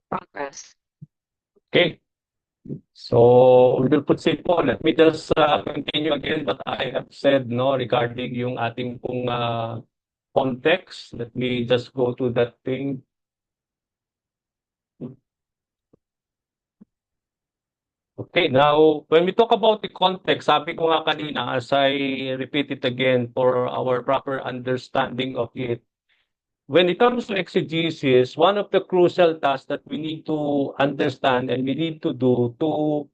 Progress. Okay, so we will proceed po. Let me just continue again what I have said no regarding yung ating pong context. Let me just go to that thing. Okay, now when we talk about the context, sabi ko nga kanina as I repeat it again for our proper understanding of it. When it comes to exegesis, one of the crucial tasks that we need to understand and we need to do to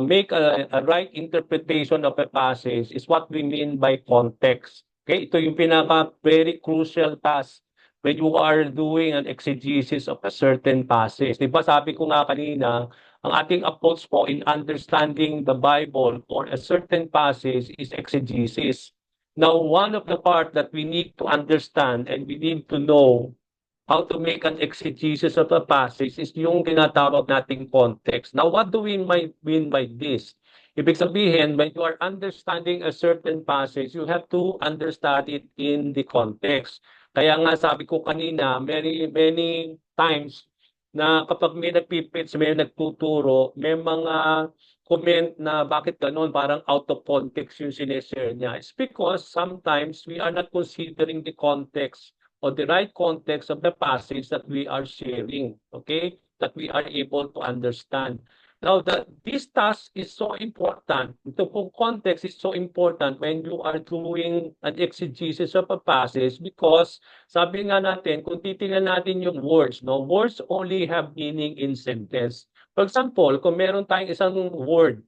make a right interpretation of a passage is what we mean by context. Okay, ito yung pinaka very crucial task when you are doing an exegesis of a certain passage. Di ba sabi ko nga kanina, ang ating approach po in understanding the Bible or a certain passage is exegesis. Now, one of the part that we need to understand and we need to know how to make an exegesis of a passage is yung tinatawag nating context. Now, what do we mean by this? Ibig sabihin, when you are understanding a certain passage, you have to understand it in the context. Kaya nga sabi ko kanina, many times na kapag may nagpipits, may nagtuturo, may mga comment na bakit ganun, parang out of context yung sineshare niya. It's because sometimes we are not considering the context or the right context of the passage that we are sharing, okay? That we are able to understand. Now, this task is so important. Ito pong context is so important when you are doing an exegesis of a passage because sabi nga natin, kung titingnan natin yung words, no, words only have meaning in sentence. For example, kung meron tayong isang word,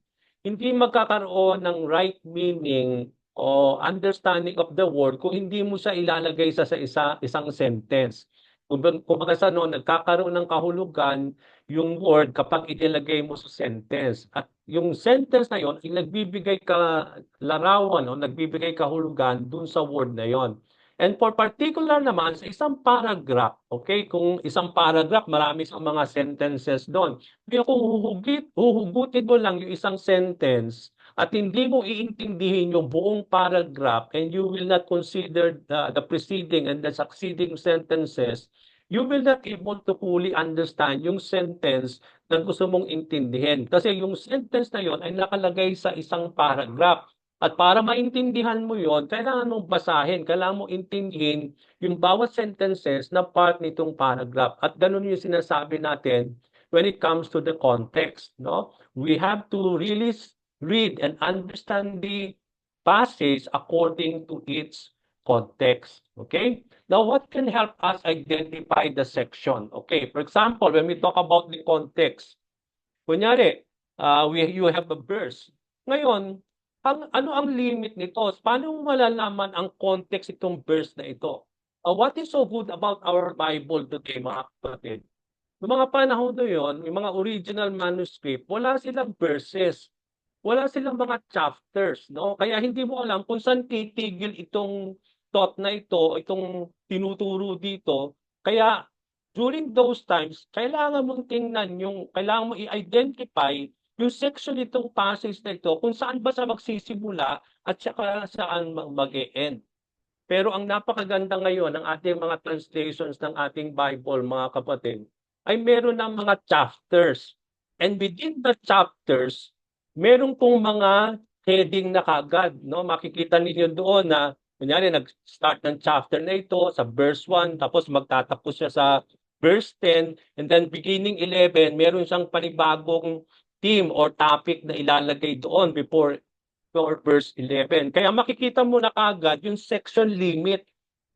hindi magkakaroon ng right meaning o understanding of the word kung hindi mo siya ilalagay sa isang sentence. Kumbaga sa no, nagkakaroon ng kahulugan yung word kapag inilagay mo sa sentence. At yung sentence na yon, ay nagbibigay ka larawan o nagbibigay kahulugan dun sa word na yon. And for particular naman sa isang paragraph, okay? Kung isang paragraph, marami sa mga sentences doon. Pero kung huhugutin mo lang yung isang sentence, at hindi mo iintindihin yung buong paragraph and you will not consider the preceding and the succeeding sentences, you will not able to fully understand yung sentence na gusto mong intindihin. Kasi yung sentence na yon ay nakalagay sa isang paragraph. At para maintindihan mo yon, kailangan mong basahin, kailangan mong intindihin yung bawat sentences na part nitong paragraph. At ganun yung sinasabi natin when it comes to the context. No? We have to really read and understand the passage according to its context. Okay? Now, what can help us identify the section? Okay, for example, when we talk about the context, kunyari, you have a verse. Ngayon, ano ang limit nito? Paano mo malalaman ang context itong verse na ito? What is so good about our Bible today, mga kapatid? Noong mga panahon na yun, yung mga original manuscript, wala silang verses. Wala silang mga chapters, no? Kaya hindi mo alam kung saan titigil itong thought na ito, itong tinuturo dito. Kaya during those times, kailangan mong tingnan kailangan mo i-identify yung section nitong passage na ito, kung saan ba sa magsisimula at saka saan mag-e-end. Pero ang napakaganda ngayon ng ating mga translations ng ating Bible, mga kapatid, ay meron ng mga chapters. And within the chapters, meron pong mga heading na kagad. No? Makikita ninyo doon na, kunyari, nag-start ng chapter na ito sa verse 1, tapos magtatapos siya sa verse 10, and then beginning 11, meron siyang panibagong theme or topic na ilalagay doon before or verse 11. Kaya makikita mo na kagad yung section limit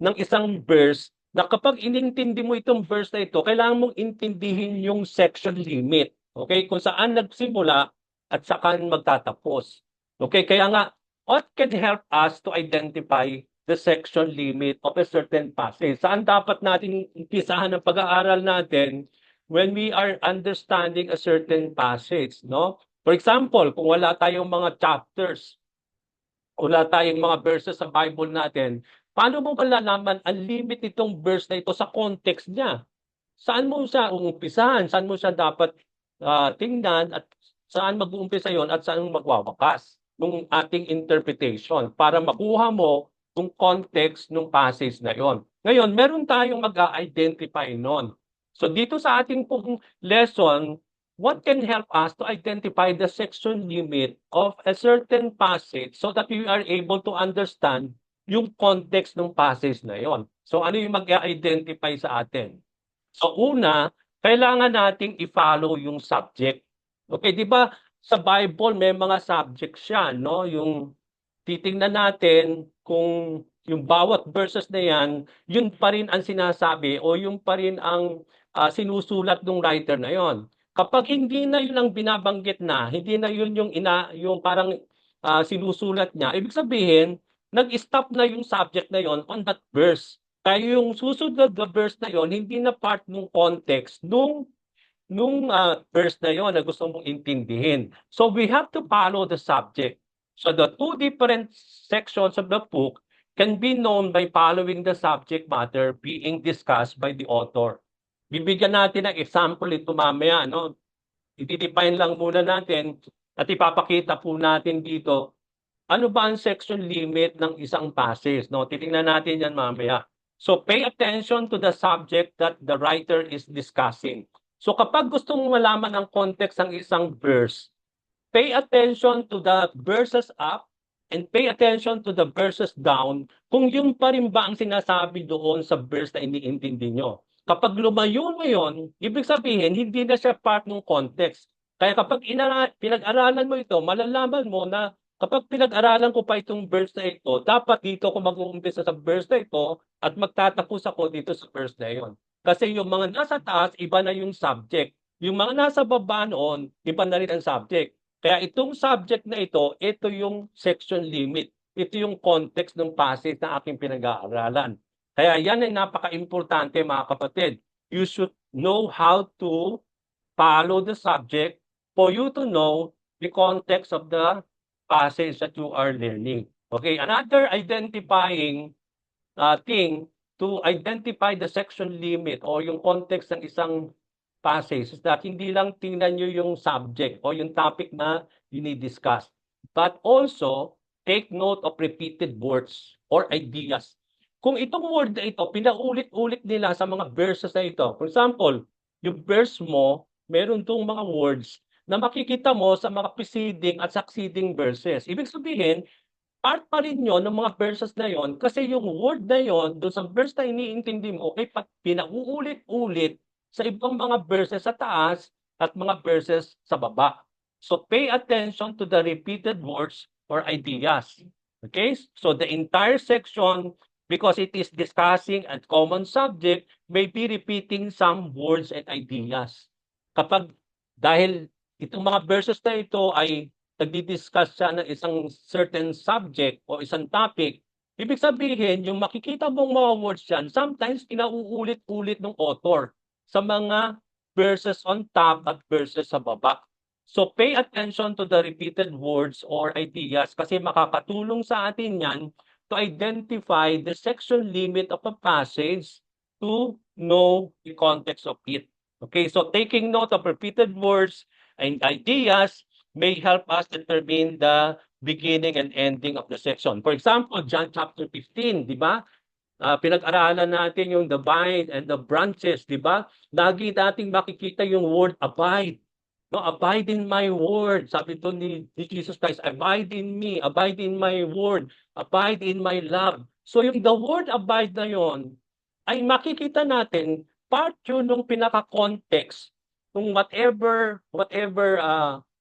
ng isang verse na kapag inintindi mo itong verse na ito, kailangan mong intindihin yung section limit. Okay? Kung saan nagsimula at saan magtatapos. Okay? Kaya nga, what can help us to identify the section limit of a certain passage? Saan dapat natin umpisahan ang pag-aaral natin when we are understanding a certain passage, no? For example, kung wala tayong mga chapters, wala tayong mga verses sa Bible natin, paano mo malalaman ang limit nitong verse na ito sa context niya? Saan mo siya uumpisahan? Saan mo siya dapat tingnan at saan mag-uumpisa yon at saan magwawakas ng ating interpretation para makuha mo yung context ng passage na yon. Ngayon, meron tayong mag-identify nun. So dito sa ating pong lesson, what can help us to identify the section limit of a certain passage so that we are able to understand yung context ng passage na yon. So ano yung mag-identify sa atin? So una, kailangan nating i-follow yung subject. Okay, di ba sa Bible may mga subject siya, no? Yung titingnan natin kung yung bawat verses na yan, yun pa rin ang sinasabi o yung pa rin ang sinusulat ng writer na yon. Kapag hindi na yun ang binabanggit na, hindi na yun yung parang sinusulat niya, ibig sabihin, nag-stop na yung subject na yon on that verse. Kaya yung susunod na verse na yon, hindi na part ng context nung verse na yon na gusto mong intindihin. So we have to follow the subject. So the two different sections of the book can be known by following the subject matter being discussed by the author. Bibigyan natin ng example ito mamaya, no? I-define lang muna natin at ipapakita po natin dito ano ba ang section limit ng isang passage, no? Titingnan natin yan mamaya. So pay attention to the subject that the writer is discussing. So kapag gusto mong malaman ang context ng isang verse, pay attention to the verses up and pay attention to the verses down kung yun pa rin ba ang sinasabi doon sa verse na iniintindi nyo. Kapag lumayo mo yun, ibig sabihin, hindi na siya part ng context. Kaya kapag pinag-aralan mo ito, malalaman mo na kapag pinag-aralan ko pa itong verse na ito, dapat dito ako mag-uumpisa sa verse na ito at magtatapos ako dito sa verse na iyon. Kasi yung mga nasa taas, iba na yung subject. Yung mga nasa baba noon, iba na rin ang subject. Kaya itong subject na ito yung section limit. Ito yung context ng passage na aking pinag-aaralan. Kaya yan ay napaka-importante mga kapatid. You should know how to follow the subject for you to know the context of the passage that you are learning. Okay, another identifying thing to identify the section limit o yung context ng isang passage is that hindi lang tingnan nyo yung subject o yung topic na dinidiscuss, but also take note of repeated words or ideas. Kung itong word na ito, pinaulit-ulit nila sa mga verses na ito. For example, yung verse mo, meron itong mga words na makikita mo sa mga preceding at succeeding verses. Ibig sabihin, part pa rin yun ng mga verses na yon kasi yung word na yon doon sa verse na iniintindi mo ay pinauulit-ulit sa ibang mga verses sa taas at mga verses sa baba. So pay attention to the repeated words or ideas. Okay? So the entire section, because it is discussing a common subject, may be repeating some words and ideas. Dahil itong mga verses na ito ay nagdi-discuss siya ng isang certain subject o isang topic, ibig sabihin, yung makikita mong mga words yan, sometimes pinauulit-ulit ng author sa mga verses on top at verses sa baba. So pay attention to the repeated words or ideas kasi makakatulong sa atin yan to identify the section limit of a passage to know the context of it. Okay, so taking note of repeated words and ideas may help us determine the beginning and ending of the section. For example, John chapter 15, di ba? Pinag-aralan natin yung the vine and the branches, di ba? Lagi nating makikita yung word abide. No, abide in my word. Sabi to ni Jesus Christ, abide in me, abide in my word, abide in my love. So yung the word abide na yon ay makikita natin part yun ng pinaka-context ng whatever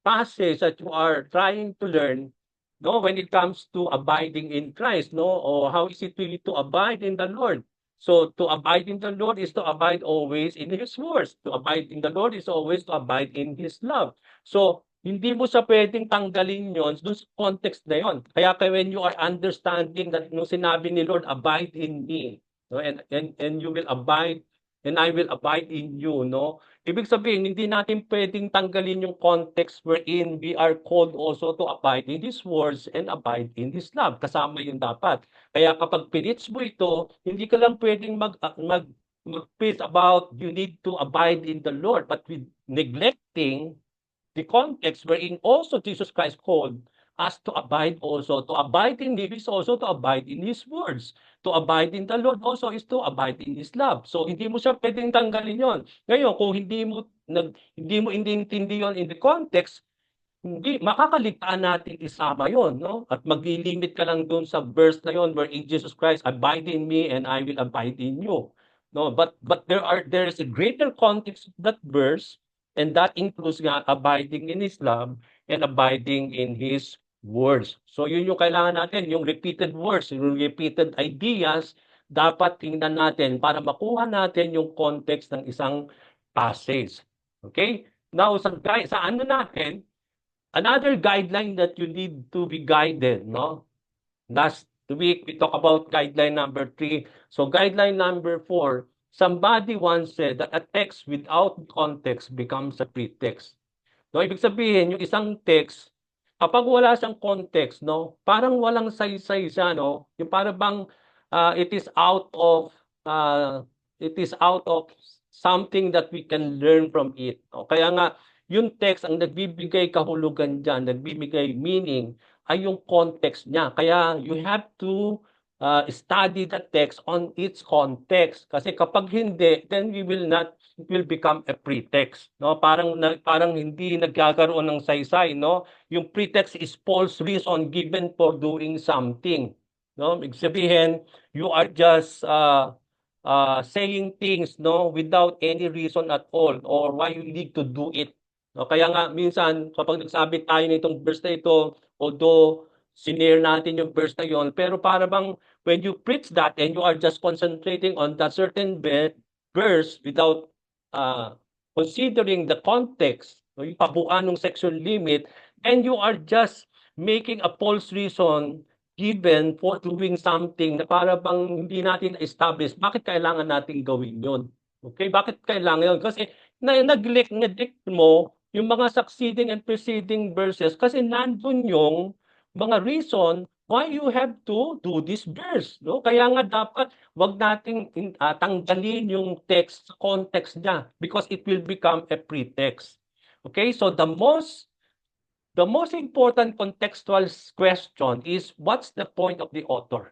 passage that you are trying to learn, no, when it comes to abiding in Christ, no, or how is it really to abide in the Lord? So to abide in the Lord is to abide always in His words. To abide in the Lord is always to abide in His love. So hindi mo siya pwedeng tanggalin yon doon sa context na yon. Kaya when you are understanding that nung sinabi ni Lord, abide in me, no, and you will abide, and I will abide in you, no? Ibig sabihin, hindi natin pwedeng tanggalin yung context wherein we are called also to abide in His words and abide in His love. Kasama yun dapat. Kaya kapag pinits mo ito, hindi ka lang pwedeng mag-preach about you need to abide in the Lord, but with neglecting the context wherein also Jesus Christ called us to abide also. To abide in Him is also to abide in His words. To abide in the Lord also is to abide in His love. So hindi mo siya pwedeng tanggalin yon. Ngayon, kung hindi mo inintindi yon in the context, hindi makakaligtaan natin isama yon, no? At maglilimit ka lang doon sa verse na yon where in Jesus Christ, abide in me and I will abide in you. No, but there is a greater context of that verse, and that includes nga abiding in His love and abiding in His words. So yun yung kailangan natin, yung repeated words, yung repeated ideas, dapat tingnan natin para makuha natin yung context ng isang passage. Okay? Now, sa ano natin, another guideline that you need to be guided, no? Last week, we talked about guideline number 3. So guideline number 4, somebody once said that a text without context becomes a pretext. No, ibig sabihin, yung isang text, kapag wala siyang context, no, parang walang saysay siya, no? Yung parang bang it is uh, out of something that we can learn from it. No? Kaya nga, yung text ang nagbibigay kahulugan diyan, nagbibigay meaning ay yung context niya. Kaya you have to study the text on its context. Kasi kapag hindi, then it will become a pretext, no? Parang hindi nagkakaroon ng saysay, no? Yung pretext is false reason given for doing something, no? Ibig sabihin, you are just saying things, no, without any reason at all or why you need to do it. No, kaya nga minsan kapag nagsabi tayo nitong verse na ito, although sinare natin yung verse na yon, pero para bang when you preach that and you are just concentrating on that certain verse without considering the context, no, yung pabuan ng sexual limit, and you are just making a false reason given for doing something na para bang hindi natin establish, bakit kailangan natin gawin yon? Okay, bakit kailangan yun? Kasi neglect mo yung mga succeeding and preceding verses kasi nandun yung mga reason why you have to do this verse, no? Kaya nga dapat wag nating tanggalin yung text sa context niya because it will become a pretext. Okay? So the most important contextual question is what's the point of the author?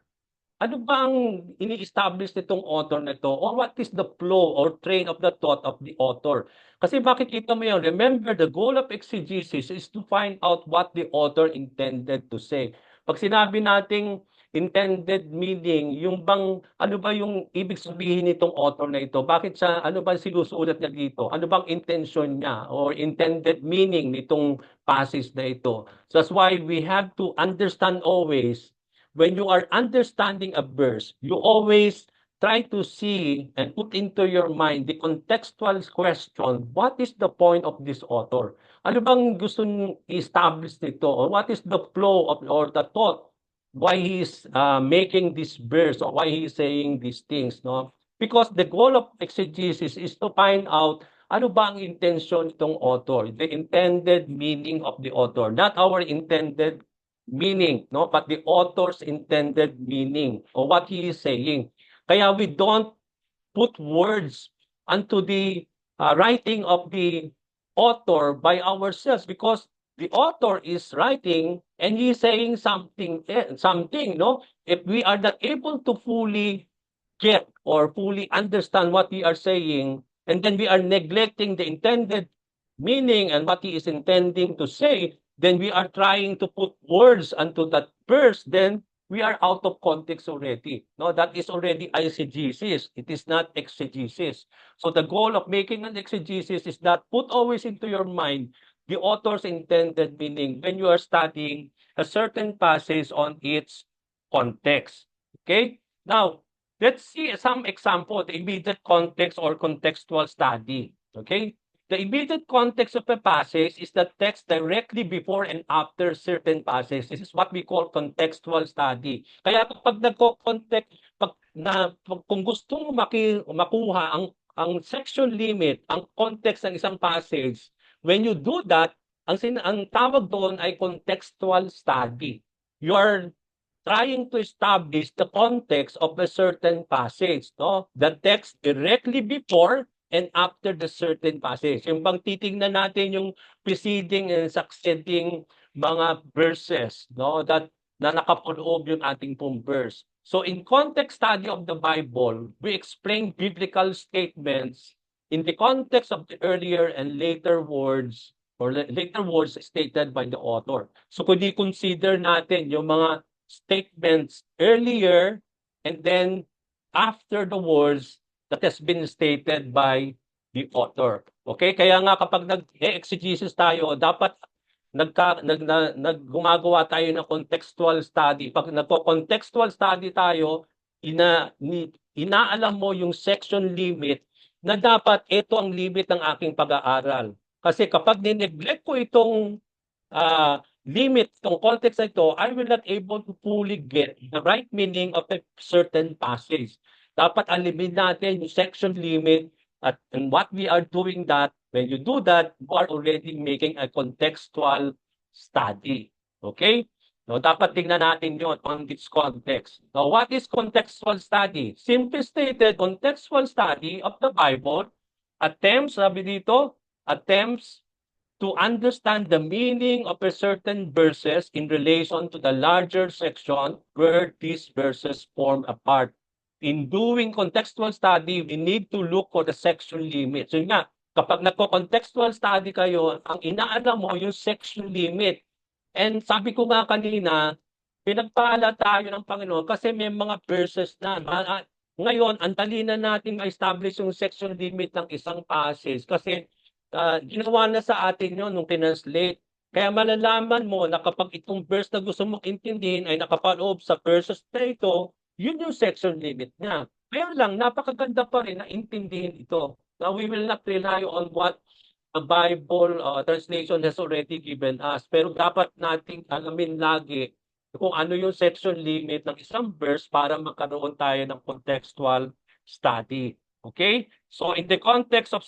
Ano ba ang ini-establish nitong author na ito? Or what is the flow or train of the thought of the author? Kasi makikita mo yan, remember, the goal of exegesis is to find out what the author intended to say. Pag sinabi nating intended meaning, yung bang, ano ba yung ibig sabihin nitong author na ito? Bakit siya, ano ba sinusulat niya dito? Ano bang intention niya or intended meaning nitong passage na ito? So that's why we have to understand always when you are understanding a verse, you always try to see and put into your mind the contextual question, what is the point of this author? Ano bang gusto i-establish nito? Or what is the flow of or the thought why he is making this verse or why he is saying these things, no? Because the goal of exegesis is to find out ano ba ang intention itong author, the intended meaning of the author, not our intended meaning, no? But the author's intended meaning or what he is saying. Kaya we don't put words onto the writing of the author by ourselves because the author is writing and he is saying something, no? If we are not able to fully get or fully understand what we are saying, and then we are neglecting the intended meaning and what he is intending to say, then we are trying to put words onto that verse, then we are out of context already. No, that is already eisegesis. It is not exegesis. So the goal of making an exegesis is that put always into your mind the author's intended meaning when you are studying a certain passage on its context. Okay? Now, let's see some example, the immediate context or contextual study. Okay? The immediate context of a passage is the text directly before and after certain passages. This is what we call contextual study. Kaya kapag nagko-context, kung gusto mo makuha ang section limit, ang context ng isang passage, when you do that, ang tawag doon ay contextual study. You are trying to establish the context of a certain passage, no? The text directly before and after the certain passage. Yung bang titingnan natin yung preceding and succeeding mga verses, no? Na nakapuloob yung ating pong verse. So in context study of the Bible, we explain biblical statements in the context of the earlier and later words or later words stated by the author. So kung i-consider natin yung mga statements earlier and then after the words that has been stated by the author. Okay? Kaya nga kapag nag-exegesis tayo, dapat gumagawa tayo ng contextual study. Pag nagko-contextual study tayo, inaalam mo yung section limit na dapat ito ang limit ng aking pag-aaral. Kasi kapag nineglect ko itong limit, itong context na ito, I will not able to fully get the right meaning of a certain passage. Dapat alimin natin yung section limit and what we are doing that, when you do that, you are already making a contextual study. Okay? No, dapat tingnan natin yon on its context. Now, what is contextual study? Simply stated, contextual study of the Bible attempts, sabi dito, attempts to understand the meaning of a certain verses in relation to the larger section where these verses form a part. In doing contextual study, we need to look for the section limit. So nga, kapag nagko-contextual study kayo, ang inaalam mo yung section limit. And sabi ko nga kanina, pinagpala tayo ng Panginoon kasi may mga verses na. Ngayon, ang dali na natin ma-establish yung section limit ng isang passage kasi ginawa na sa atin yun nung tinranslate. Kaya malalaman mo na kapag itong verse na gusto mong intindihin ay nakapaloob sa verses na ito, yun yung section limit niya. Kaya lang, napakaganda pa rin na intindihin ito. Now, we will not rely on what the Bible translation has already given us. Pero dapat nating alamin lagi kung ano yung section limit ng isang verse para magkaroon tayo ng contextual study. Okay? So in the context of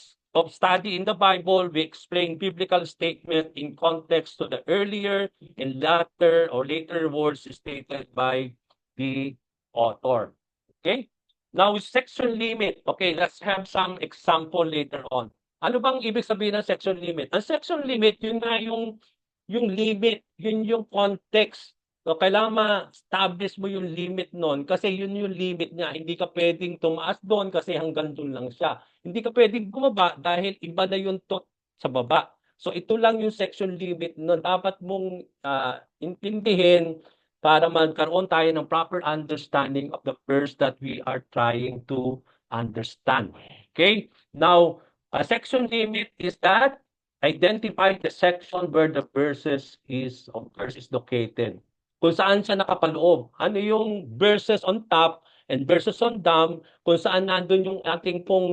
study in the Bible, we explain biblical statement in context to the earlier and later words stated by the author. Okay? Now, section limit. Okay, let's have some example later on. Ano bang ibig sabihin ng section limit? Ang section limit, yun nga yung limit, yun yung context. So, kailangan ma-establish mo yung limit nun kasi yun yung limit niya. Hindi ka pwedeng tumaas doon kasi hanggang doon lang siya. Hindi ka pwedeng bumaba dahil iba na yung sa baba. So, ito lang yung section limit nun. Dapat mong intindihin para magkaroon tayo ng proper understanding of the verse that we are trying to understand. Okay? Now, a section limit is that identify the section where the verse is located. Kung saan siya nakapaloob. Ano yung verses on top and verses on down, kung saan nandun yung ating pong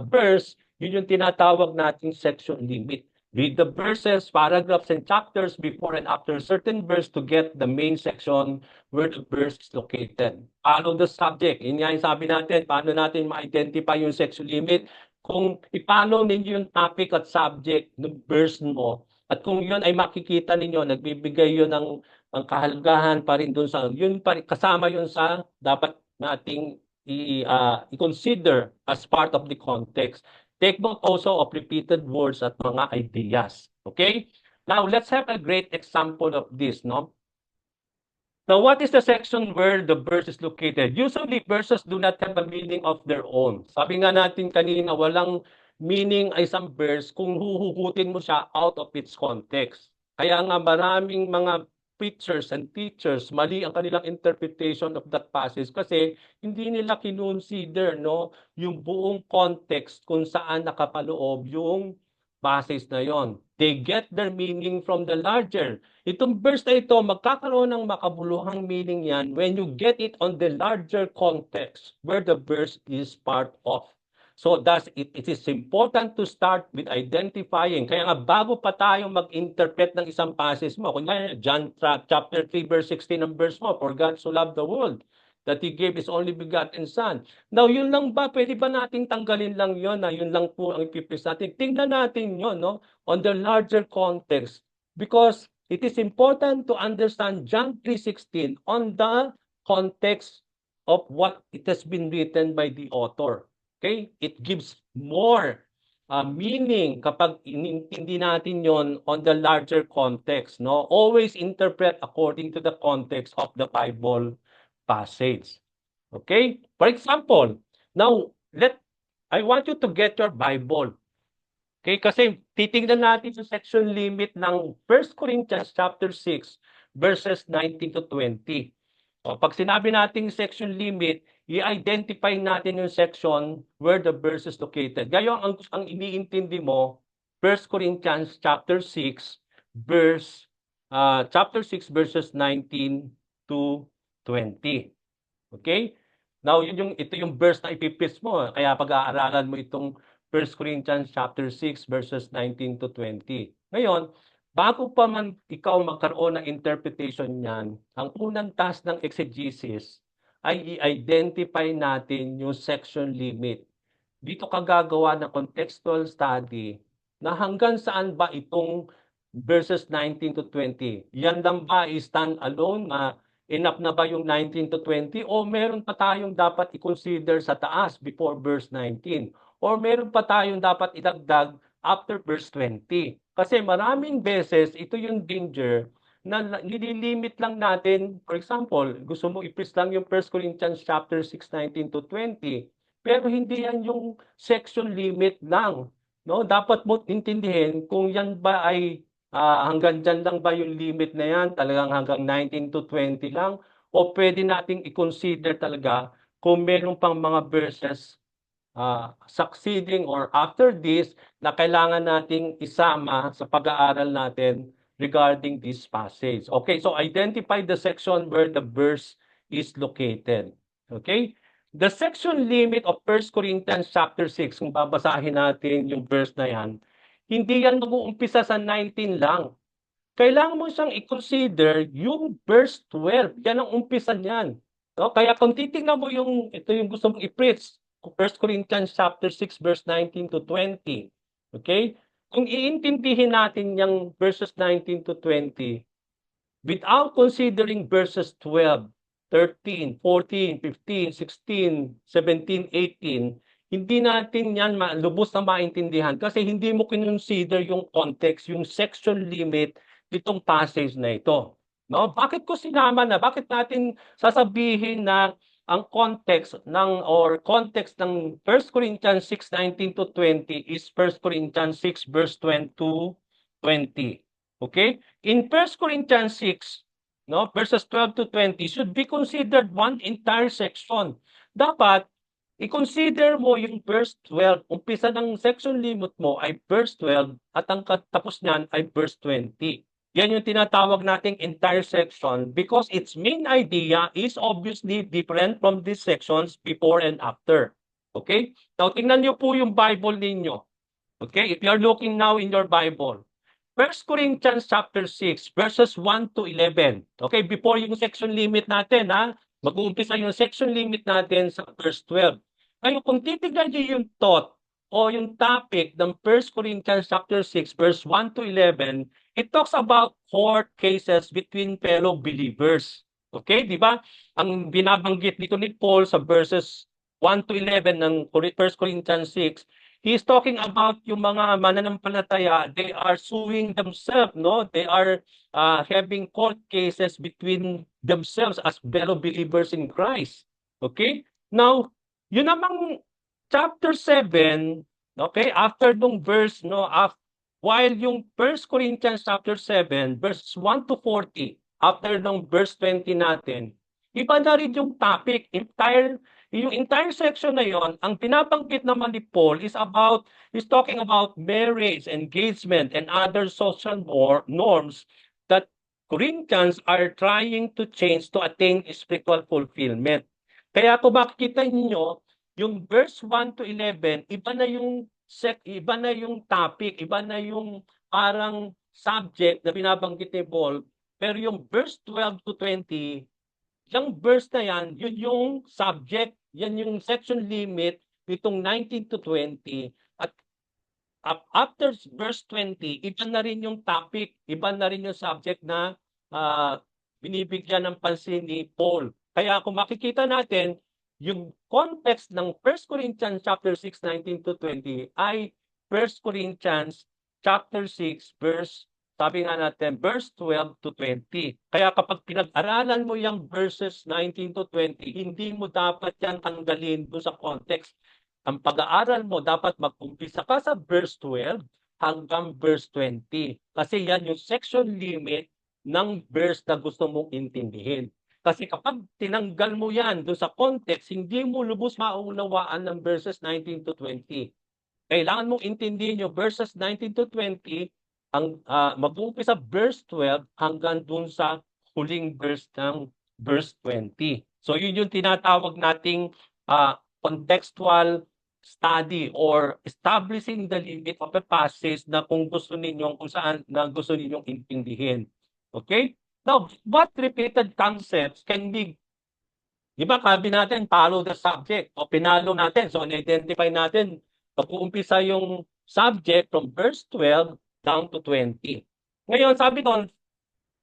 verse, yun yung tinatawag nating section limit. Read the verses, paragraphs, and chapters before and after a certain verse to get the main section where the verse is located. Follow the subject. Yun nga yung sabi natin, paano natin ma-identify yung section limit? Kung ipollow ninyo yung topic at subject ng verse mo, at kung yun ay makikita ninyo, nagbibigay yun ng ang kahalagahan pa rin dun sa, yun pa rin, kasama yun sa dapat nating i-consider as part of the context. Take note also of repeated words at mga ideas. Okay? Now, let's have a great example of this, no? Now, what is the section where the verse is located? Usually, verses do not have a meaning of their own. Sabi nga natin kanina, walang meaning ay isang verse kung huhugutin mo siya out of its context. Kaya nga maraming mga preachers and teachers, mali ang kanilang interpretation of that passage kasi hindi nila kinonsider yung buong context kung saan nakapaloob yung passage na yon. They get their meaning from the larger. Itong verse na ito, magkakaroon ng makabuluhang meaning yan when you get it on the larger context where the verse is part of. So thus, it is important to start with identifying. Kaya nga, bago pa tayo mag-interpret ng isang passage mo, kunyari, John chapter 3, verse 16 ng verse mo, for God so loved the world, that He gave His only begotten Son. Now, yun lang ba? Pwede ba nating tanggalin lang yun na yun lang po ang ipipis natin? Tingnan natin yun, on the larger context. Because it is important to understand John 3:16 on the context of what it has been written by the author. Okay? It gives more meaning kapag inintindi natin yon on the larger context. Always interpret according to the context of the Bible passage. Okay? For example, now I want you to get your Bible. Okay? Kasi titingnan natin sa section limit ng 1 Corinthians chapter 6 verses 19 to 20. O, pag sinabi nating section limit, i-identify natin yung section where the verse is located. Ngayon, ang iniintindi mo, 1 Corinthians chapter 6 verses 19 to 20. Okay? Now, ito yung verse na ipipis mo. Kaya pag-aaralan mo itong 1 Corinthians chapter 6 verses 19 to 20. Ngayon, bago pa man ikaw magkaroon ng interpretation niyan, ang unang task ng exegesis ay i-identify natin yung section limit. Dito ka gagawa ng contextual study na hanggang saan ba itong verses 19 to 20. Yan lang ba stand alone na enough na ba yung 19 to 20 o meron pa tayong dapat i-consider sa taas before verse 19 or meron pa tayong dapat idagdag after verse 20. Kasi maraming beses ito yung danger na nililimit lang natin. For example, gusto mo i-preach lang yung 1 Corinthians chapter 6, 19 to 20, pero hindi yan yung section limit lang. No? Dapat mo intindihin kung yan ba ay hanggang dyan lang ba yung limit na yan, talagang hanggang 19 to 20 lang, o pwede nating i-consider talaga kung meron pang mga verses succeeding or after this na kailangan nating isama sa pag-aaral natin regarding this passage. Okay, so identify the section where the verse is located. Okay? The section limit of 1 Corinthians chapter 6, kung babasahin natin yung verse na yan, hindi yan mag-uumpisa sa 19 lang. Kailangan mo siyang i-consider yung verse 12. Yan ang umpisa niyan. No? Kaya kung titingnan mo ito yung gusto mong i-preach, 1 Corinthians chapter 6 verse 19 to 20. Okay? Kung iintindihin natin yung verses 19 to 20 without considering verses 12, 13, 14, 15, 16, 17, 18, hindi natin yan lubos na maintindihan kasi hindi mo kinonsider yung context, yung section limit nitong passage na ito. No? Bakit ko sinama na? Bakit natin sasabihin na ang context ng 1 Corinthians 6:19 to 20 is 1 Corinthians 6 verse 20 to 20. Okay? In 1 Corinthians 6, no, verses 12 to 20 should be considered one entire section. Dapat i-consider mo yung verse 12. Umpisa ng section limit mo ay verse 12 at ang katapos niyan ay verse 20. Yan yung tinatawag nating entire section because its main idea is obviously different from these sections before and after. Okay? Now, tingnan niyo po yung Bible ninyo. Okay? If you are looking now in your Bible, 1 Corinthians chapter 6 verses 1 to 11. Okay, before yung section limit natin, mag-uumpisa yung section limit natin sa verse 12. Ngayon, kung titignan niyo yung thought o yung topic ng 1 Corinthians chapter 6 verse 1 to 11, it talks about court cases between fellow believers. Okay, di ba? Ang binabanggit dito ni Paul sa verses 1 to 11 ng 1 Corinthians 6, he is talking about yung mga mananampalataya, they are suing themselves, no? They are having court cases between themselves as fellow believers in Christ. Okay? Now, yun namang chapter 7, okay, after nung verse, no, while yung 1 Corinthians chapter 7, verses 1 to 40, after nung verse 20 natin, iba na rin yung topic, yung entire section na yon, ang pinabanggit naman ni Paul is talking about marriage, engagement, and other social norms that Corinthians are trying to change to attain spiritual fulfillment. Kaya kung makikita niyo, yung verse 1 to 11, iba na yung topic, iba na yung parang subject na binabanggit ni Paul, pero yung verse 12 to 20, yung verse na yan, yun yung subject, yan yung section limit nitong 19 to 20. At after verse 20, iba na rin yung topic, iba na rin yung subject na binibigyan ng pansin ni Paul. Kaya kung makikita natin, yung context ng 1 Corinthians chapter 6, 19 to 20 ay 1 Corinthians chapter 6 verse Sabi nga natin, verse 12 to 20. Kaya kapag pinag-aralan mo yung verses 19 to 20, hindi mo dapat yan tanggalin doon sa context. Ang pag-aaral mo, dapat mag-umpisa ka sa verse 12 hanggang verse 20. Kasi yan yung section limit ng verse na gusto mong intindihin. Kasi kapag tinanggal mo yan doon sa context, hindi mo lubos maunawaan ng verses 19 to 20. Kailangan mong intindihin yung verses 19 to 20, mag-uumpisa verse 12 hanggang dun sa huling verse ng verse 20. So yun yung tinatawag nating contextual study or establishing the limit of a passage na kung saan na gusto ninyong intindihin. Okay? Now, what repeated concepts can be, di ba, sabi natin, follow the subject o pinalo natin. So, na-identify natin, pag-uumpisa yung subject from verse 12 down to 20. Ngayon, sabi doon,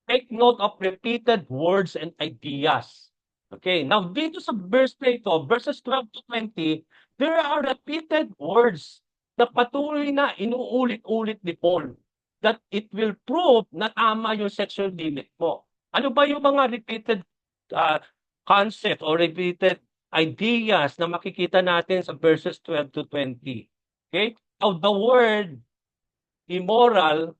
take note of repeated words and ideas. Okay, now dito sa verse na ito, verses 12 to 20, there are repeated words na patuloy na inuulit-ulit ni Paul that it will prove na tama yung sexual limit mo. Ano ba yung mga repeated concept or repeated ideas na makikita natin sa verses 12 to 20? Okay, now the word immoral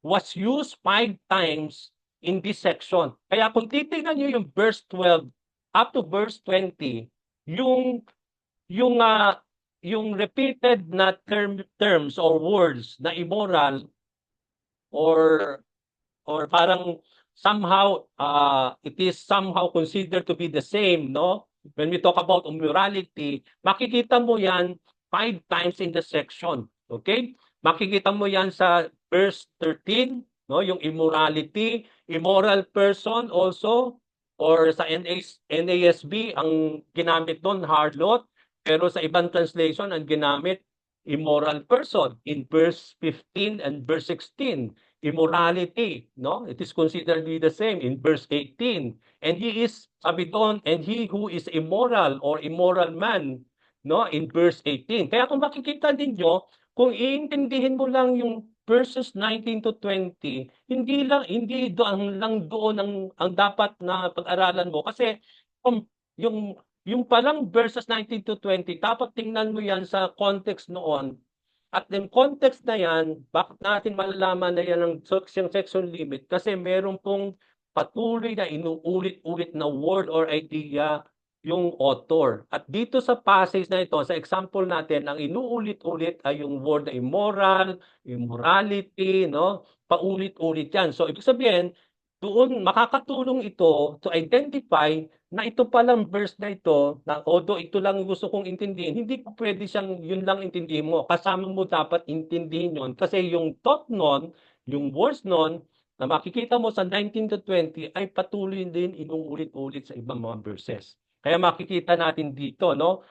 was used 5 times in this section. Kaya kung titingnan niyo yung verse 12 up to verse 20, yung yung uh, yung repeated na terms or words na immoral or parang somehow it is somehow considered to be the same, no? When we talk about immorality, makikita mo yan 5 times in the section. Okay? Makikita mo yan sa verse 13, no? Yung immorality, immoral person also, or sa NASB, ang ginamit doon, harlot, pero sa ibang translation, ang ginamit, immoral person in verse 15 and verse 16. Immorality, no? It is considered to be the same in verse 18. And he is, sabi doon, and he who is immoral or immoral man, no? In verse 18. Kaya kung makikita ninyo, kung iintindihin mo lang yung verses 19 to 20, hindi doon lang doon ang dapat na pag-aralan mo kasi yung palang verses 19 to 20, dapat tingnan mo yan sa context noon. At yung context na yan, bakit natin malalaman na yan ang sexual limit? Kasi meron pong patuloy na inuulit-ulit na word or idea yung author. At dito sa passage na ito, sa example natin, ang inuulit-ulit ay yung word na immoral, immorality, no? Paulit-ulit yan. So, ibig sabihin, doon makakatulong ito to identify na ito palang verse na ito, na although ito lang gusto kong intindihin, hindi po pwede siyang yun lang intindihin mo. Kasama mo dapat intindihin yun. Kasi yung thought nun, yung words nun, na makikita mo sa 19 to 20 ay patuloy din inuulit-ulit sa ibang mga verses. Kaya makikita natin dito, no?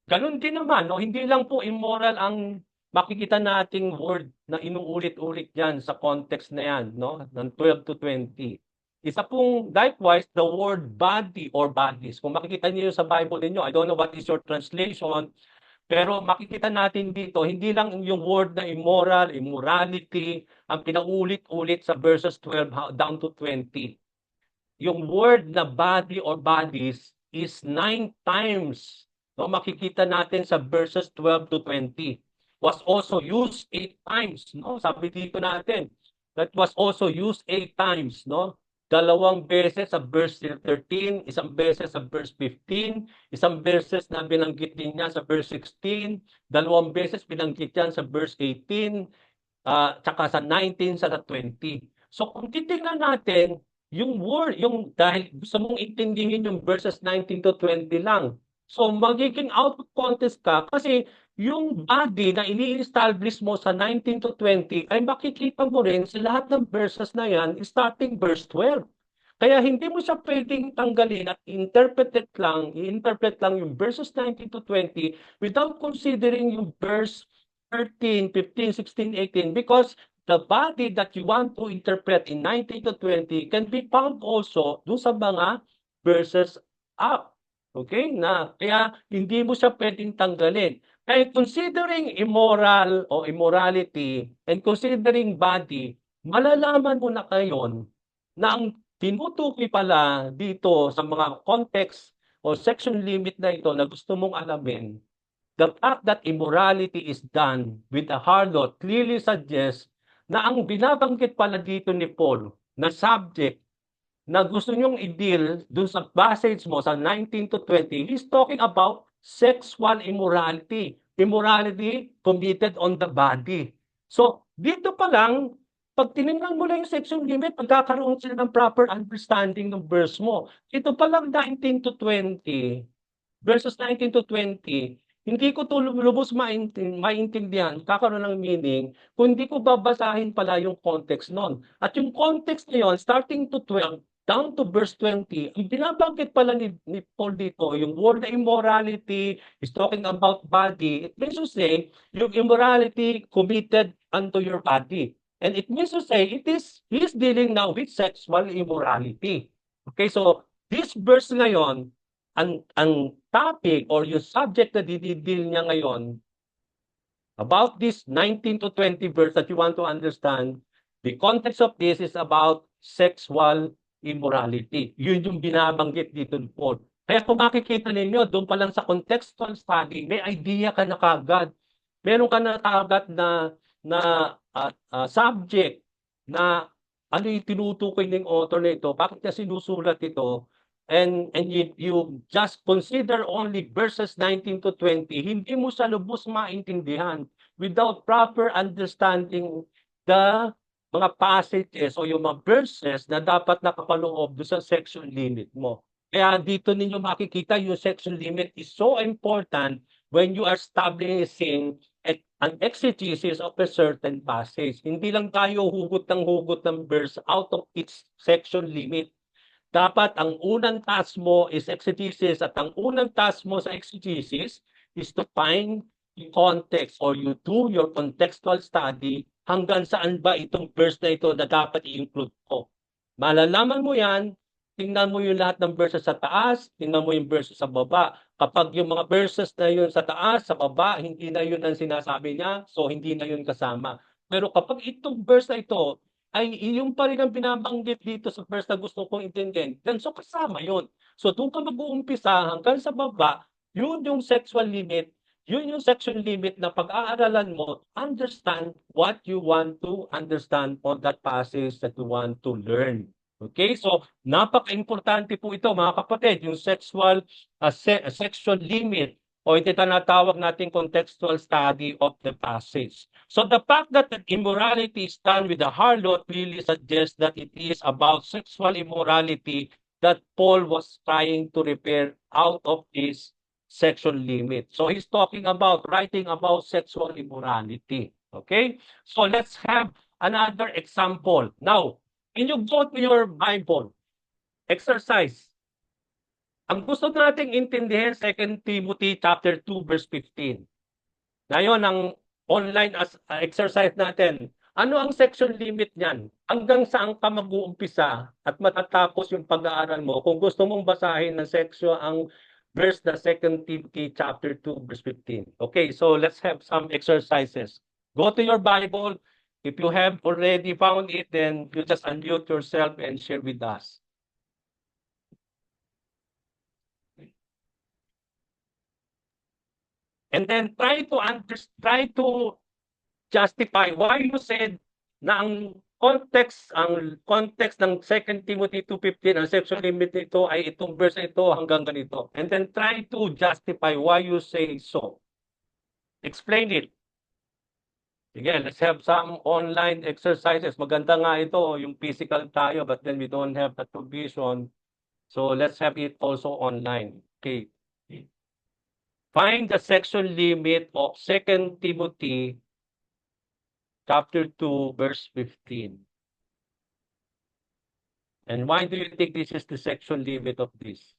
Ganun din naman, no? Hindi lang po immoral ang makikita nating word na inuulit-ulit yan sa context na yan, no? Ng 12 to 20. Isa pong, likewise, the word body or bodies. Kung makikita niyo sa Bible niyo, I don't know what is your translation, pero makikita natin dito, hindi lang yung word na immoral, immorality, ang pinaulit-ulit sa verses 12 down to 20. Yung word na body or bodies is 9 times. No, makikita natin sa verses 12 to 20. Was also used 8 times, no? Sabi dito natin, that was also used 8 times, no? 2 beses sa verse 13, isang beses sa verse 15, isang beses na binanggit din niya sa verse 16, 2 beses binanggit yan sa verse 18, tsaka sa 19, sa 20. So kung titingnan natin, yung word, dahil gusto mong intindihin yung verses 19 to 20 lang, so magiging out of context ka kasi yung body na ini-establish mo sa 19 to 20 ay makikita mo rin sa lahat ng verses na yan starting verse 12. Kaya hindi mo siya pwedeng tanggalin at i-interpret lang yung verses 19 to 20 without considering yung verse 13, 15, 16, 18 because the body that you want to interpret in 19 to 20 can be found also doon sa mga verses up. Okay? Kaya hindi mo siya pwedeng tanggalin. Kaya considering immoral o immorality and considering body, malalaman mo na ngayon na ang tinutukoy pala dito sa mga context o section limit na ito na gusto mong alamin, the fact that immorality is done with a harlot clearly suggests na ang binabanggit pala dito ni Paul na subject na gusto niyong i-deal dun sa passage mo sa 19 to 20, he's talking about sexual immorality. Immorality committed on the body. So, dito pa lang, pag tinignan mo lang yung section limit, magkakaroon sila ng proper understanding ng verse mo. Ito pa lang 19 to 20, verses 19 to 20, hindi ko to lubos maintindihan, kakaroon ng meaning, kung hindi ko babasahin pala yung context nun. At yung context na yun, starting to 12, down to verse 20, ang binabanggit pala ni Paul dito, yung word na immorality is talking about body. It means to say, yung immorality committed unto your body. And it means to say, he's dealing now with sexual immorality. Okay, so this verse ngayon, ang topic or yung subject na dididil niya ngayon, about this 19 to 20 verse that you want to understand, the context of this is about sexual immorality. Yun yung binabanggit dito ni Paul. Kaya kung makikita ninyo, doon pa lang sa contextual study, may idea ka na kagad. Meron ka na kagad na subject na ano yung tinutukoy ng author na ito, bakit niya sinusulat ito, and you just consider only verses 19 to 20, hindi mo sa lubos maintindihan without proper understanding the mga passages o yung mga verses na dapat nakapaloob doon sa section limit mo. Kaya dito ninyo makikita yung section limit is so important when you are establishing an exegesis of a certain passage. Hindi lang tayo hugot ng verse out of its section limit. Dapat ang unang task mo is exegesis at ang unang task mo sa exegesis is to find the context or you do your contextual study hanggang saan ba itong verse na ito na dapat i-include ko. Malalaman mo yan, tingnan mo yung lahat ng verses sa taas, tingnan mo yung verses sa baba. Kapag yung mga verses na yun sa taas, sa baba, hindi na yun ang sinasabi niya, so hindi na yun kasama. Pero kapag itong verse na ito ay yung pa rin ang binabanggit dito sa verse na gusto kong intindihin, then so kasama yun. So doon ka mag-uumpisa hanggang sa baba, yun yung sexual limit, yun yung section limit na pag-aaralan mo, understand what you want to understand on that passage that you want to learn. Okay, so napaka-importante po ito mga kapatid, yung sexual limit o ito tinatawag nating contextual study of the passage. So the fact that immorality is done with the harlot really suggests that it is about sexual immorality that Paul was trying to repair out of this sexual limit. So he's talking about writing about sexual immorality. Okay? So let's have another example. Now, when you go to your Bible, exercise. Ang gusto nating intindihin, 2 Timothy chapter 2 verse 15. Ngayon, ang online exercise natin, ano ang section limit niyan? Hanggang saan ka mag-uumpisa at matatapos yung pag-aaral mo kung gusto mong basahin ng section ang verse na 2 Timothy chapter 2 verse 15. Okay, so let's have some exercises. Go to your Bible. If you have already found it, then you just unmute yourself and share with us. And then try to justify why you said na ang context ng 2 Timothy 2:15 ang section limit nito ay itong verse ito hanggang ganito. And then try to justify why you say so. Explain it. Sige, let's have some online exercises. Maganda nga ito, yung physical tayo, but then we don't have that provision. So let's have it also online. Okay. Find the section limit of 2 Timothy chapter 2, verse 15. And why do you think this is the section limit of this?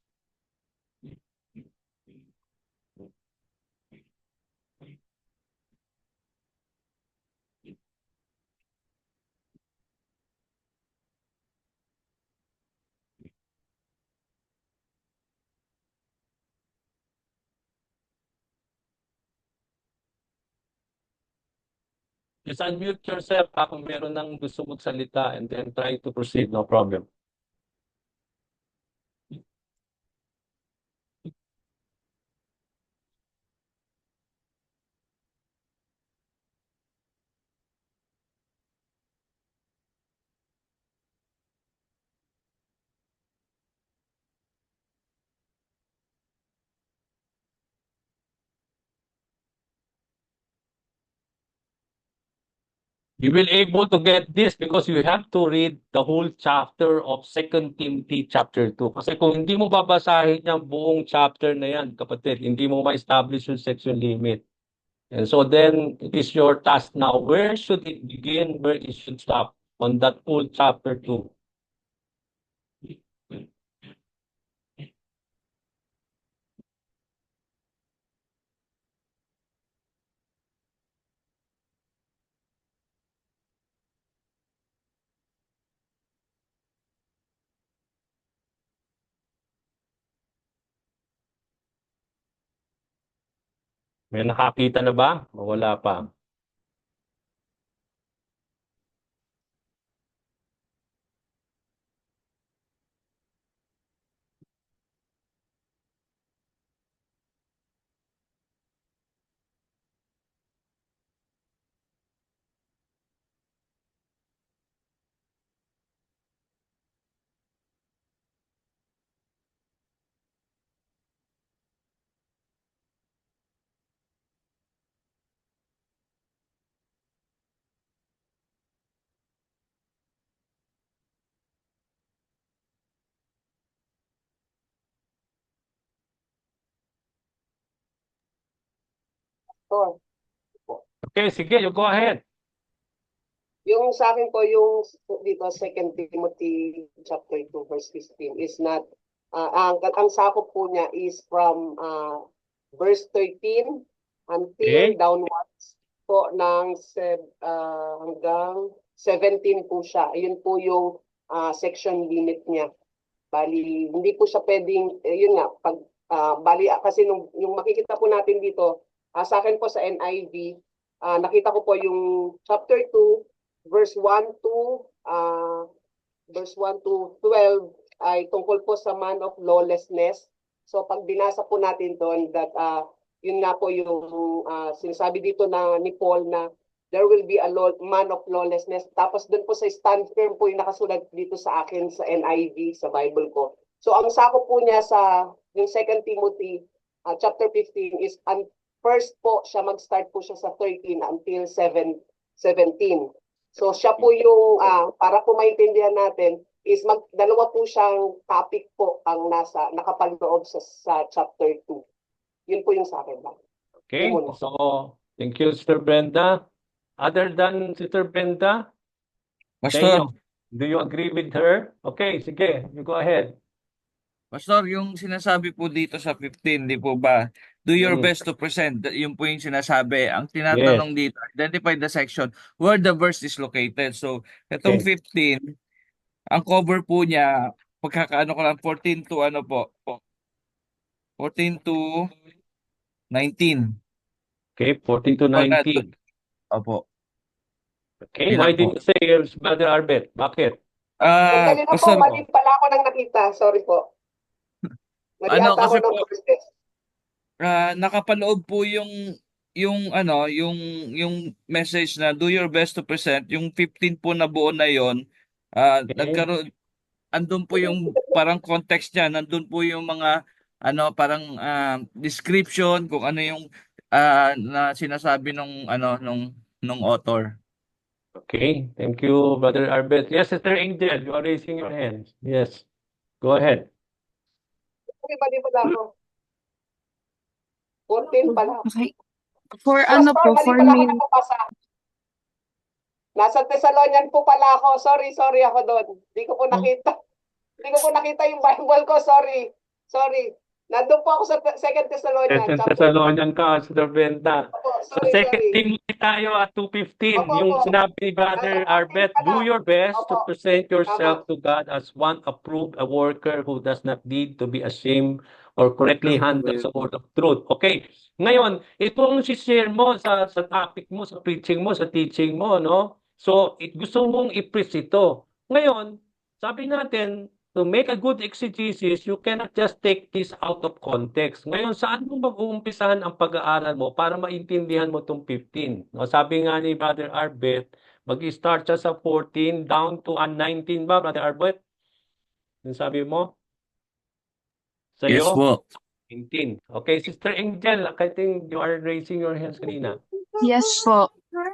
Just unmute yourself kung meron ng gusto magsalita and then try to proceed, no problem. You will able to get this because you have to read the whole chapter of 2 Timothy chapter 2. Kasi kung hindi mo babasahin yung buong chapter na yan, kapatid, hindi mo ma-establish yung section limit. And so then it is your task now. Where should it begin? Where it should stop? On that whole chapter 2. May nakakita na ba? Wala pa. So, Okay, sige, you go ahead. yung sa akin po, yung dito, 2 Timothy chapter 2, verse 15 is not, ang sakop po niya is from verse 13 until Okay. downwards po ng hanggang 17 po siya. Ayun po yung section limit niya. Bali, hindi po siya pwedeng, yun nga, bali, kasi yung makikita po natin dito, sa akin po sa NIV, nakita ko po yung chapter 2, verse 1 to, verse 1 to 12, ay tungkol po sa man of lawlessness. So pag binasa po natin doon, that yun nga po yung sinasabi dito ni Paul na there will be a man of lawlessness. Tapos doon po sa stand firm po yung nakasulat dito sa akin sa NIV, sa Bible ko. So ang sakop po niya sa yung 2 Timothy chapter 15 is first po siya mag-start po siya sa 13 until 17. So siya po yung para po maintindihan natin is dalawa po siyang topic po ang nakapaloob sa chapter 2. Yun po yung sa akin lang. Okay, so thank you, Sister Brenda. Other than Sister Brenda, Pastor, do you agree with her? Okay, sige, you go ahead. Pastor, yung sinasabi po dito sa 15, di po ba? Do your Mm. best to present. Yun po yung sinasabi. Ang tinatanong dito, identify the section where the verse is located. So, itong Okay. 15, ang cover po niya, pagkakaano ko lang, 14 to ano po, 14 to 19. Okay, 14 to O, 19. Opo. Okay, Yun why lang po. didn't you say, Brother Arbet? Bakit? Sandali na po, Pastor, mali pala ako nang nakita. Sorry po. Mali ano ata ako kasi ng po, verses. nakapaloob po yung message na do your best to present, yung 15 po na buo na yon, Okay. andun po yung parang context niya, nandun po yung mga parang description kung ano yung na sinasabi nung author. Okay, thank you, Brother Arbet. Yes, Sister Angel, you are raising your hands. Yes, go ahead. Okay, mali pala ako. 14 pala. Okay. For ano po, Mali for pala ako main, nakapasa. Nasa Thessalonian po pala ako. Sorry ako doon. Di ko po nakita. Di ko po nakita yung Bible ko. Sorry. Nandun po ako sa Second Thessalonians, Second chapter 1. Thessalonian ka, Sister Brenda. Opo, Sa sorry, Second sorry. Timothy tayo at 2:15, Opo, yung opo. sinabi ni Brother Nasa Arbet, akin pala. do your best to Opo, present tama. yourself to God as one approved, a worker who does not need to be ashamed or correctly handle the word of truth. Okay. Ngayon, itong si-share mo sa topic mo, sa preaching mo, sa teaching mo, no? So, gusto mong i-preach ito. Ngayon, sabi natin, to make a good exegesis, you cannot just take this out of context. Ngayon, saan mo mag-uumpisahan ang pag-aaral mo para maintindihan mo itong 15? No, sabi nga ni Brother Arbet, mag-start siya sa 14 down to 19 ba, Brother Arbet? Yung sabi mo? Sa Yes iyo? po. 19. Okay, Sister Angel, I think you are raising your hands kanina. Yes po.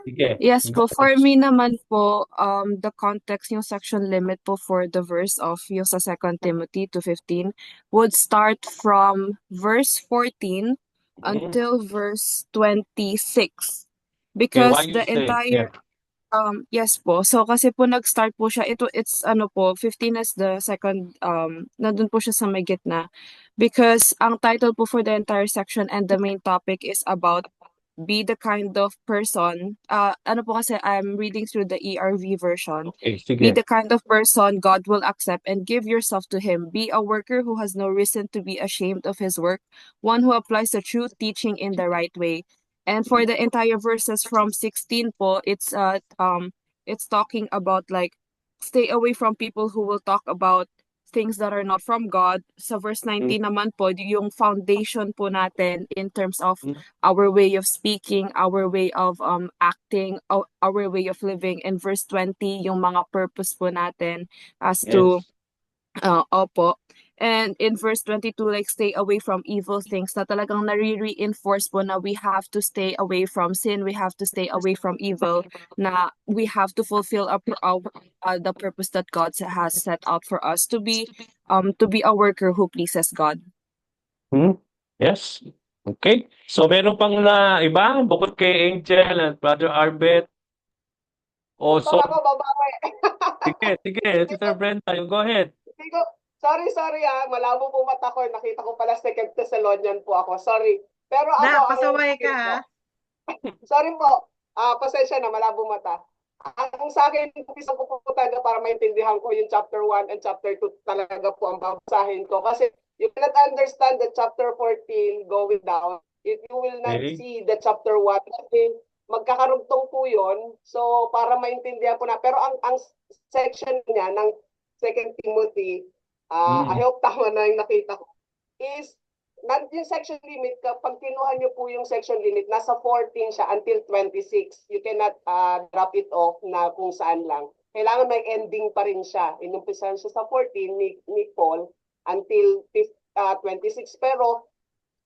Sige. Yes po. For me naman po, the context, yung section limit po for the verse of yung sa 2 Timothy 2:15 would start from verse 14 until verse 26. Okay, why Because you the say? entire yes po. So kasi po nag-start po siya. It's ano po, 15 is the second nandun po siya sa may gitna. Because ang title po for the entire section and the main topic is about be the kind of person. Ano po kasi I'm reading through the ERV version. Okay, Be sige. the kind of person God will accept and give yourself to Him. Be a worker who has no reason to be ashamed of his work, one who applies the true teaching in the right way. And for the entire verses from 16 po, it's talking about like stay away from people who will talk about things that are not from God. Sa verse 19 naman po, yung foundation po natin in terms of our way of speaking, our way of acting, our way of living. In verse 20, yung mga purpose po natin as to opo. And in verse 22, like stay away from evil things, na talagang nare-reinforce po na we have to stay away from sin, we have to stay away from evil, na we have to fulfill the purpose that God has set out for us to be a worker who pleases God. Yes. Okay. So meron pang na iba bukod kay Angel at Brother Arbet. So, Ako, babawi. sige, Sister Brenda, you go ahead. Sorry malabo po mata ko. Nakita ko pala Second Thessalonian po ako. Sorry. Pero ako, pasaway ka ha. Sorry po. Pasensya na, malabo mata. Ang sa akin, gusto ko po talaga para maintindihan ko yung chapter 1 and chapter 2 talaga po ang babasahin ko. Kasi you cannot understand the chapter 14 going down if you will not see the chapter 1. Kasi magkakarugtong po yun. So, para maintindihan po na. Pero ang section niya ng 2 Timothy, I hope tama na yung nakita ko, is yung section limit, kapag kinuha nyo po yung section limit, nasa 14 siya until 26. You cannot drop it off na kung saan lang. Kailangan may ending pa rin siya. Inumpisahan siya sa 14 ni Paul until 26. Pero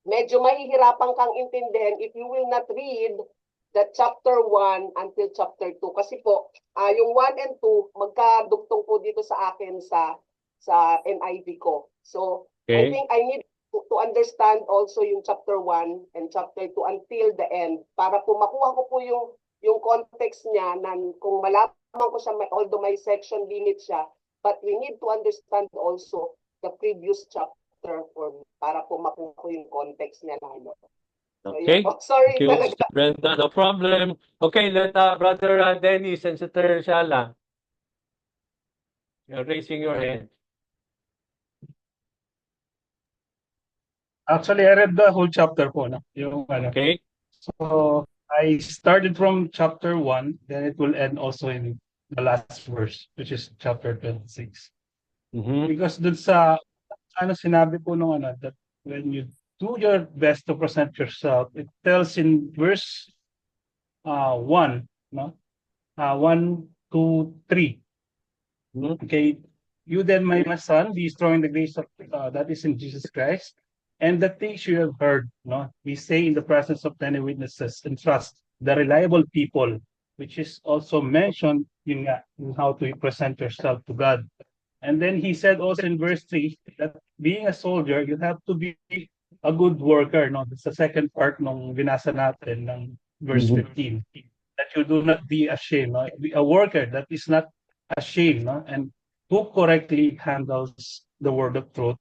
medyo mahihirapan kang intindihan if you will not read the chapter 1 until chapter 2. Kasi po, yung 1 and 2, magkadugtong po dito sa akin sa NIV ko. So, I think I need to understand also yung chapter 1 and chapter 2 until the end para po makuha ko po yung context niya na kung malaman ko siya, although may section limit siya, but we need to understand also the previous chapter para po makuha ko yung context niya lalo. Okay. Sorry Thank you, talaga. Sister Brenda. No problem. Okay, let Brother Dennis and Sister Shala. You're raising your hand. Actually, I read the whole chapter po. No? Yung, Okay. So, I started from chapter 1, then it will end also in the last verse, which is chapter 26. Because dun sa, sinabi po nung that when you do your best to present yourself, it tells in verse 1, no? 1, 2, 3. Okay, you then, my son, be strong in the grace of that is in Jesus Christ. And the things you have heard, no, we say in the presence of many witnesses and trust the reliable people, which is also mentioned in how to present yourself to God. And then he said also in verse 3 that being a soldier, you have to be a good worker. No, that's the second part ng binasa natin ng verse 15. That you do not be ashamed. No? Be a worker that is not ashamed, no? And who correctly handles the word of truth.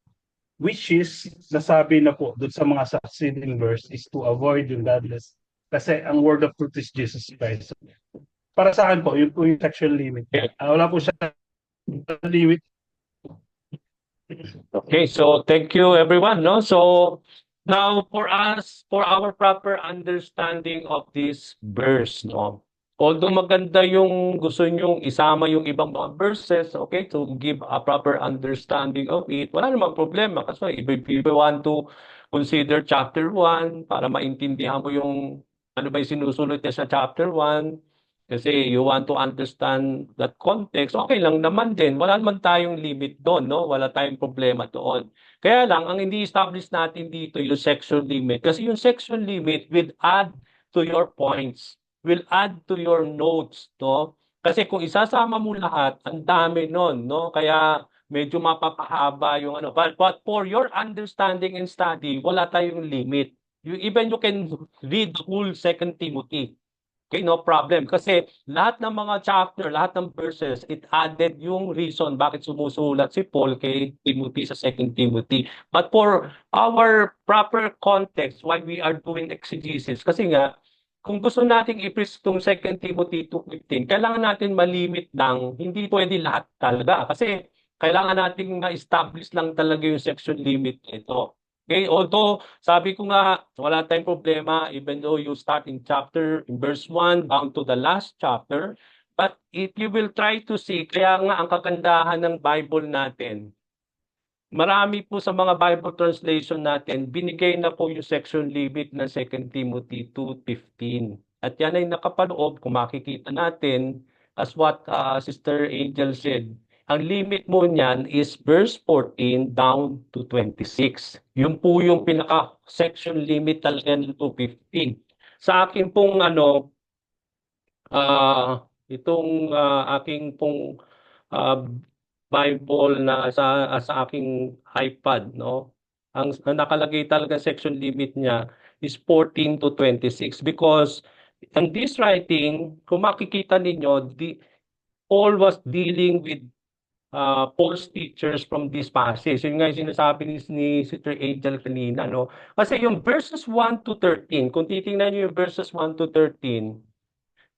which is nasabi na po doon sa mga succeeding verse is to avoid yung godless. Kasi ang word of truth is Jesus Christ. Para sa akin po, yun po yung sexual limit. Wala po siya limit. Okay, so thank you everyone, no? So now for us, for our proper understanding of this verse, no? Although maganda yung gusto nyong isama yung ibang mga verses, okay, to give a proper understanding of it, wala namang problema kasi if you want to consider chapter 1 para maintindihan mo yung ano ba yung sinusulat niya sa chapter 1, kasi you want to understand that context, okay lang naman din. Wala naman tayong limit doon, no? Wala tayong problema doon. Kaya lang, ang hindi establish natin dito yung section limit. Kasi yung section limit will add to your points, will add to your notes, no? Kasi kung isasama mo lahat, ang dami nun, no? Kaya medyo mapapahaba yung ano. But for your understanding and study, wala tayong limit. Even you can read the whole 2 Timothy. Okay, no problem. Kasi lahat ng mga chapter, lahat ng verses, it added yung reason bakit sumusulat si Paul kay Timothy sa 2 Timothy. But for our proper context, why we are doing exegesis, kasi nga, kung gusto nating i-preach itong 2 Timothy 2:15, kailangan natin malimit lang, hindi pwede lahat talaga. Kasi kailangan nating ma-establish lang talaga yung section limit nito. Okay, although sabi ko nga wala tayong problema even though you start in verse 1 down to the last chapter, but if you will try to see, kaya nga ang kagandahan ng Bible natin, marami po sa mga Bible translation natin, binigay na po yung section limit ng 2 Timothy 2:15. At yan ay nakapaloob, kung makikita natin, as what Sister Angel said, ang limit mo niyan is verse 14 down to 26. Yun po yung pinaka-section limit talaga ng 2:15. Sa akin pong aking pong Bible na sa aking iPad, no? Ang nakalagay talaga section limit niya is 14 to 26 because in this writing, kung makikita ninyo, Paul was dealing with false teachers from this passage. Yun nga yung sinasabi ni Sister Angel kanina, no? Kasi yung verses 1 to 13, kung titingnan niyo yung verses 1 to 13,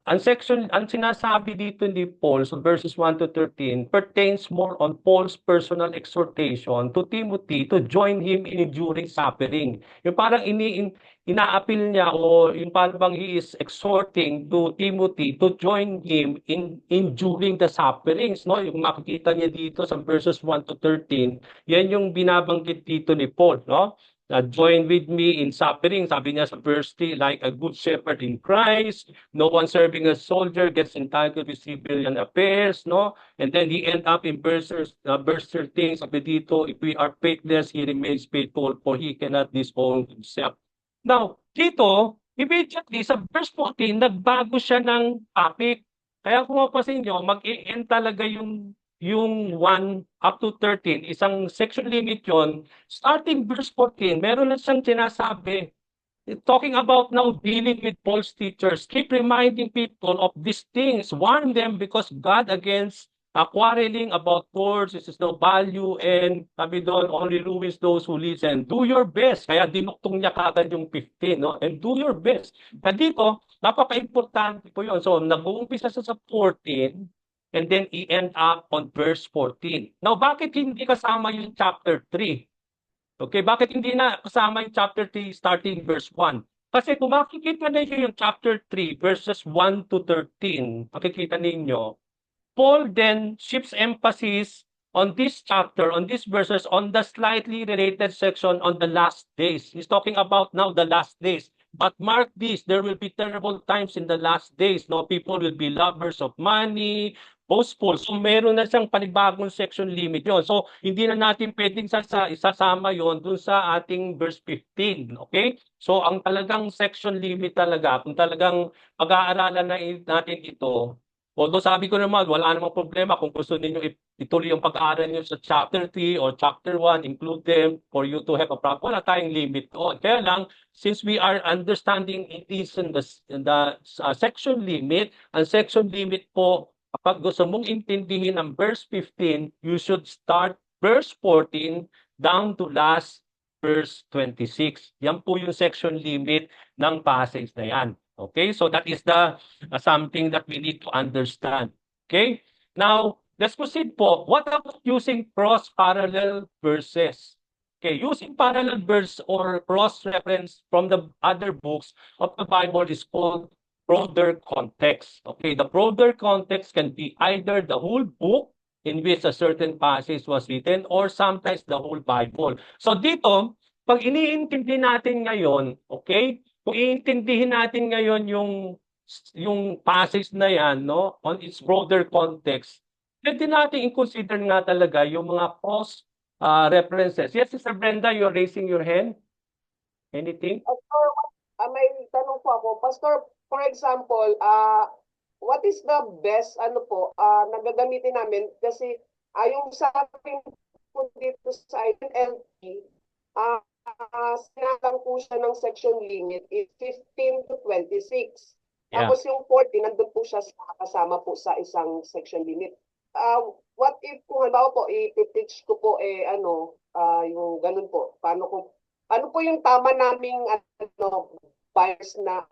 ang sinasabi dito ni Paul sa verses 1 to 13 pertains more on Paul's personal exhortation to Timothy to join him in enduring suffering. Yung parang ina-appeal niya o yung parang he is exhorting to Timothy to join him in enduring the sufferings. No? Yung makikita niya dito sa verses 1 to 13, yan yung binabanggit dito ni Paul. No? Join with me in suffering, sabi niya sa verse 3, like a good shepherd in Christ. No one serving a soldier gets entitled to civilian affairs, no? And then he end up in verse 13, sabi dito, if we are faithless, he remains faithful, for he cannot disown himself. Now, dito, immediately sa verse 14, nagbago siya ng topic. Kaya kung mapasin nyo, mag-i-end talaga yung 1 up to 13, isang section limit yon. Starting verse 14, meron na siyang sinasabi. Talking about now dealing with false teachers. Keep reminding people of these things. Warn them because God against quarreling about words, this is no value, and sabi doon, only ruins those who listen. Do your best. Kaya dinuktong niya kagad yung 15, no? And do your best. Kaya dito, napaka-importante po yun. So, nag-uumpisa sa 14, and then i-end up on verse 14. Now, bakit hindi kasama yung chapter 3? Okay, bakit hindi na kasama yung chapter 3 starting verse 1? Kasi kung makikita ninyo yung chapter 3 verses 1 to 13, makikita ninyo, Paul then shifts emphasis on this chapter, on these verses, on the slightly related section on the last days. He's talking about now the last days. But mark this, there will be terrible times in the last days. No, people will be lovers of money, boastful. So meron na siyang panibagong section limit yon. So hindi na natin pwedeng isasama yon dun sa ating verse 15. Okay? So ang talagang section limit talaga, kung talagang pag-aaralan natin ito, although sabi ko naman, wala namang problema kung gusto ninyo ituloy yung pag-aaral nyo sa chapter 3 or chapter 1, include them for you to have a problem. Wala tayong limit doon. Kaya lang, since we are understanding it is in the section limit, ang section limit po, kapag gusto mong intindihin ang verse 15, you should start verse 14, down to last verse 26. Yan po yung section limit ng passage na yan. Okay, so that is the something that we need to understand. Okay, now let's proceed po. What about using cross-parallel verses? Okay, using parallel verse or cross-reference from the other books of the Bible is called broader context. Okay, the broader context can be either the whole book in which a certain passage was written or sometimes the whole Bible. So dito, pag iniintindi natin ngayon, okay, kung iintindihin natin ngayon yung passage na yan, no, on its broader context, pwede natin i-consider nga talaga yung mga cross references. Yes, Sister Brenda, you're raising your hand. Anything? Pastor, may tanong po ako. Pastor, for example, what is the best, nagagamitin namin? Kasi yung sa ating po dito sa NLT, sinalang po siya ng section limit is 15 to 26. Yeah. Tapos yung 40, nandun po siya kasama po sa isang section limit. What if kung halimbawa po, i-teach ko po yung ganun po. Paano po yung tama naming bias na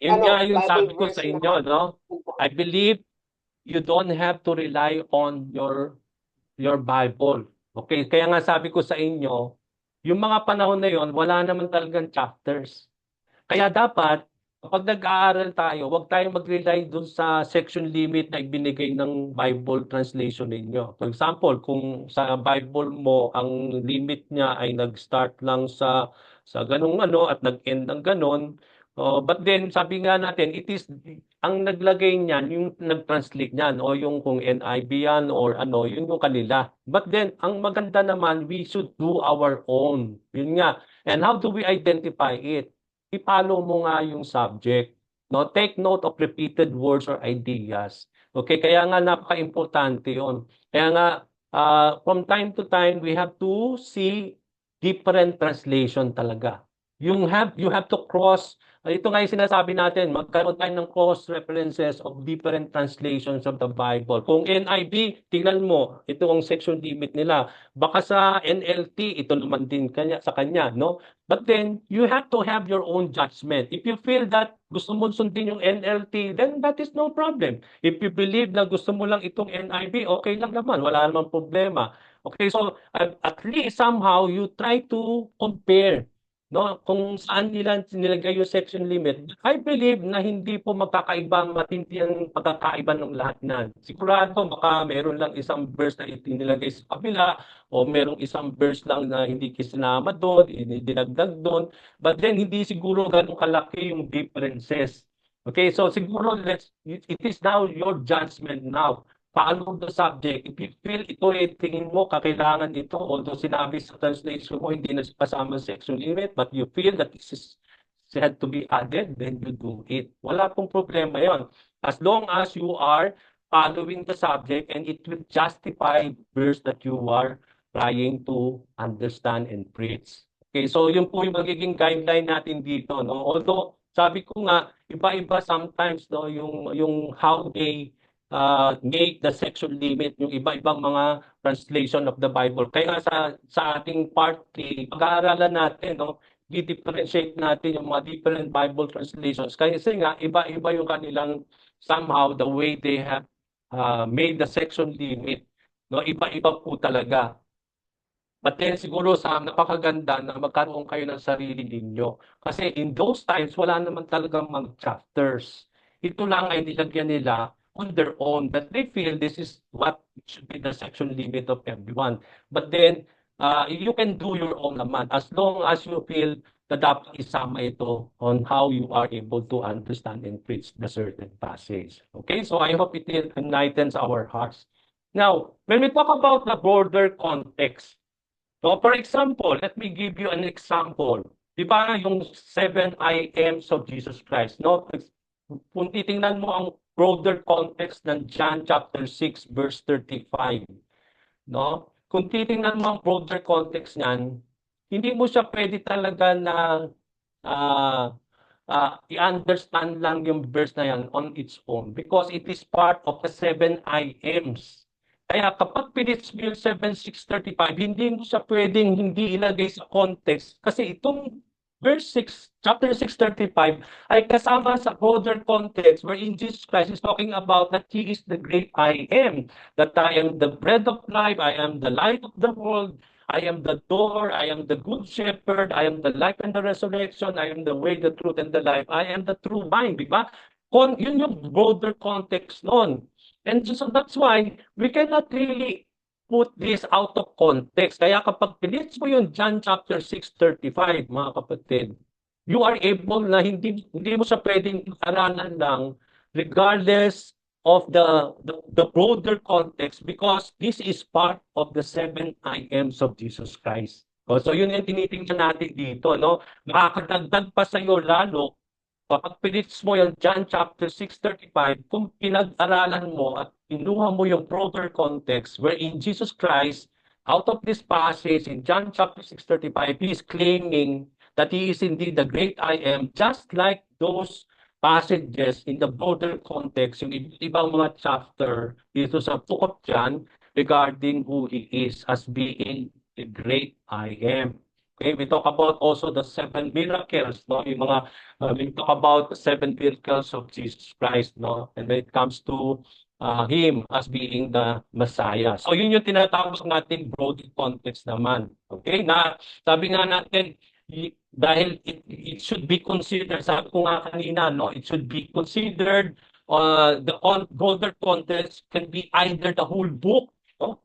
Yun nga yung Bible sabi ko verse sa na- inyo, no? I believe you don't have to rely on your Bible. Okay, kaya nga sabi ko sa inyo, yung mga panahon na yon, wala naman talagang chapters. Kaya dapat, kapag nag-aaral tayo, huwag tayong mag-rely dun sa section limit na ibinigay ng Bible translation ninyo. For example, kung sa Bible mo, ang limit niya ay nag-start lang sa ganung at nag-end ng ganon. But then, sabi nga natin, ang naglagay niyan, yung nag-translate niyan, o yung kung NIV yan, or yun yung kanila. But then, ang maganda naman, we should do our own. Yun nga. And how do we identify it? I-follow mo nga yung subject. No? Take note of repeated words or ideas. Okay, kaya nga napaka-importante yun. Kaya nga, from time to time, we have to see different translation talaga. You have to cross. Ito nga yung sinasabi natin, magkaroon tayo ng cross references of different translations of the Bible. Kung NIV, tingnan mo, ito ang section limit nila. Baka sa NLT, ito naman din sa kanya, no? But then, you have to have your own judgment. If you feel that gusto mo sundin yung NLT, then that is no problem. If you believe na gusto mo lang itong NIV, okay lang naman, wala namang problema. Okay, so at least somehow you try to compare, no, kung saan nila nilagay yung section limit. I believe na hindi po magkakaiba, matindi ang pagkakaiba ng lahat na. Sigurado baka meron lang isang verse na itinilagay sa kabila o merong isang verse lang na hindi kisinama doon, dinagdag doon. But then hindi siguro ganun kalaki yung differences. Okay, so siguro it is now your judgment now. Paano the subject? If you feel ito tingin mo kakailangan ito, although sinabi sa translation mo hindi na kasama section limit, but you feel that this is had to be added, then you do it. Wala pong problema yon. As long as you are following the subject and it will justify the verse that you are trying to understand and preach. Okay, so yun po yung magiging guideline natin dito, no? Although sabi ko nga iba-iba sometimes, no, yung how they make the section limit, yung iba-ibang mga translation of the Bible. Kaya sa ating part 3, pag-aaralan natin, no, i-differentiate natin yung mga different Bible translations. Kasi nga, iba-iba yung kanilang somehow the way they have made the section limit. No, iba-iba po talaga. But then siguro napakaganda na magkaroon kayo ng sarili ninyo. Kasi in those times, wala naman talagang mga chapters. Ito lang ay nilagyan nila on their own, that they feel this is what should be the section limit of everyone. But then, you can do your own naman as long as you feel na dapat isama ito on how you are able to understand and preach the certain passage. Okay, so I hope it enlightens our hearts. Now, when we talk about the broader context, so for example, let me give you an example. Di ba yung 7 I.Ams of Jesus Christ, no? Kung titingnan mo ang broader context ng John chapter 6 verse 35, no? Kung titingnan mo ang broader context niyan, hindi mo siya pwede talaga na i-understand lang yung verse na yan on its own because it is part of the 7 I.Ams. Kaya kapag pinits mo yung 7:6:35, hindi mo siya pwedeng hindi ilagay sa context kasi itong verse 6, chapter 6:35 ay kasama sa broader context wherein Jesus Christ is talking about that He is the great I am, that I am the bread of life, I am the light of the world, I am the door, I am the good shepherd, I am the life and the resurrection, I am the way, the truth, and the life, I am the true vine, di ba? Yun yung broader context nun. And so that's why we cannot really put this out of context. Kaya kapag pinits mo yung John chapter 6:35, mga kapatid, you are able na hindi mo siya pwedeng aralan lang regardless of the broader context because this is part of the 7 I ams of Jesus Christ. So yun yung tinitingnan natin dito, no? Makakadagdag pa sa iyo lalo kapag pinits mo yung John chapter 6:35, kung pinag-aralan mo at kinuha mo yung broader context wherein Jesus Christ, out of this passage in John chapter 6:35, He is claiming that He is indeed the great I am, just like those passages in the broader context, yung ibang mga chapter dito sa book of John regarding who He is as being the great I am. Okay, we talk about also the 7 miracles, no? Yung mga we talk about the 7 miracles of Jesus Christ, no? And when it comes to Him as being the Messiah. So yun yung tinatawag natin broad context naman. Okay, na sabi nga natin, dahil it should be considered, sabi ko nga kanina, no? It should be considered, the broader context can be either the whole book, no?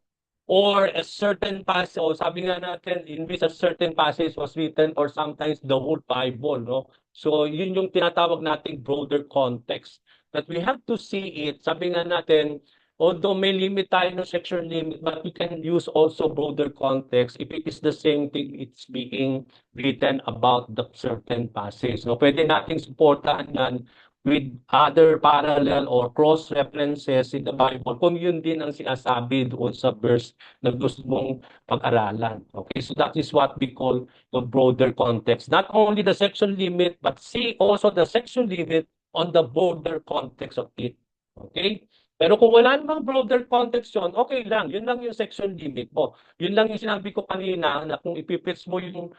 Or a certain passage, o sabi nga natin, in which a certain passage was written or sometimes the whole Bible, no? So yun yung tinatawag nating broader context. That we have to see it, sabi nga natin, although may limit tayo ng section limit, but we can use also broader context if it is the same thing it's being written about the certain passage. No? Pwede nating supportan yan with other parallel or cross references in the Bible kung yun din ang sinasabi doon sa verse na gusto mong pag-aralan. Okay, so that is what we call the broader context. Not only the section limit, but see also the section limit on the broader context of it. Okay? Pero kung wala namang broader context yun, okay lang. Yun lang yung section limit mo. Yun lang yung sinabi ko kanina na kung ipipits mo yung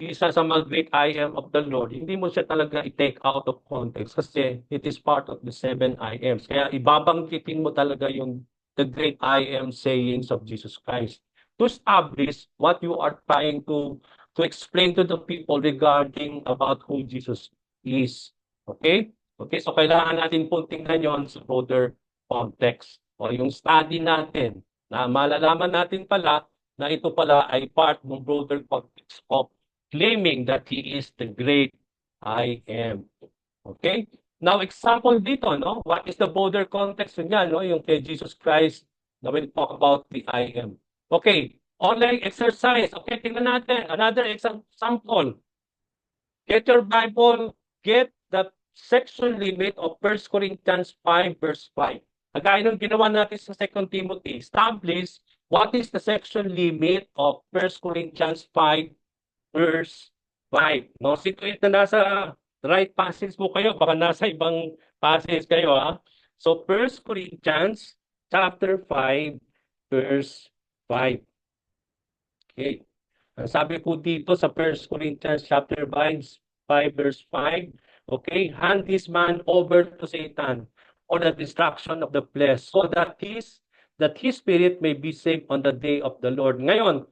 isa sa mga great I am of the Lord, hindi mo siya talaga i-take out of context kasi it is part of the 7 I ams. Kaya ibabanggitin mo talaga yung the great I am sayings of Jesus Christ to establish what you are trying to explain to the people regarding about who Jesus is. Okay? Okay, so kailangan natin pong tingnan yon sa broader context. O yung study natin na malalaman natin pala na ito pala ay part ng broader context of claiming that He is the great I am. Okay? Now, example dito, no? What is the broader context niya, no? Yung kay Jesus Christ na when we talk about the I am. Okay, online exercise. Okay, tingnan natin. Another example. Get your Bible, get the section limit of 1 Corinthians 5 verse 5. Kagaya ng ginawa natin sa 2 Timothy, establish what is the section limit of 1 Corinthians 5 verse 5. No, situate na nasa right passage po kayo, baka nasa ibang passage kayo, ha? So 1 Corinthians chapter 5 verse 5. Okay. Sabi po dito sa 1 Corinthians chapter 5 verse 5, okay, hand this man over to Satan for the destruction of the flesh, so that his spirit may be saved on the day of the Lord. Ngayon,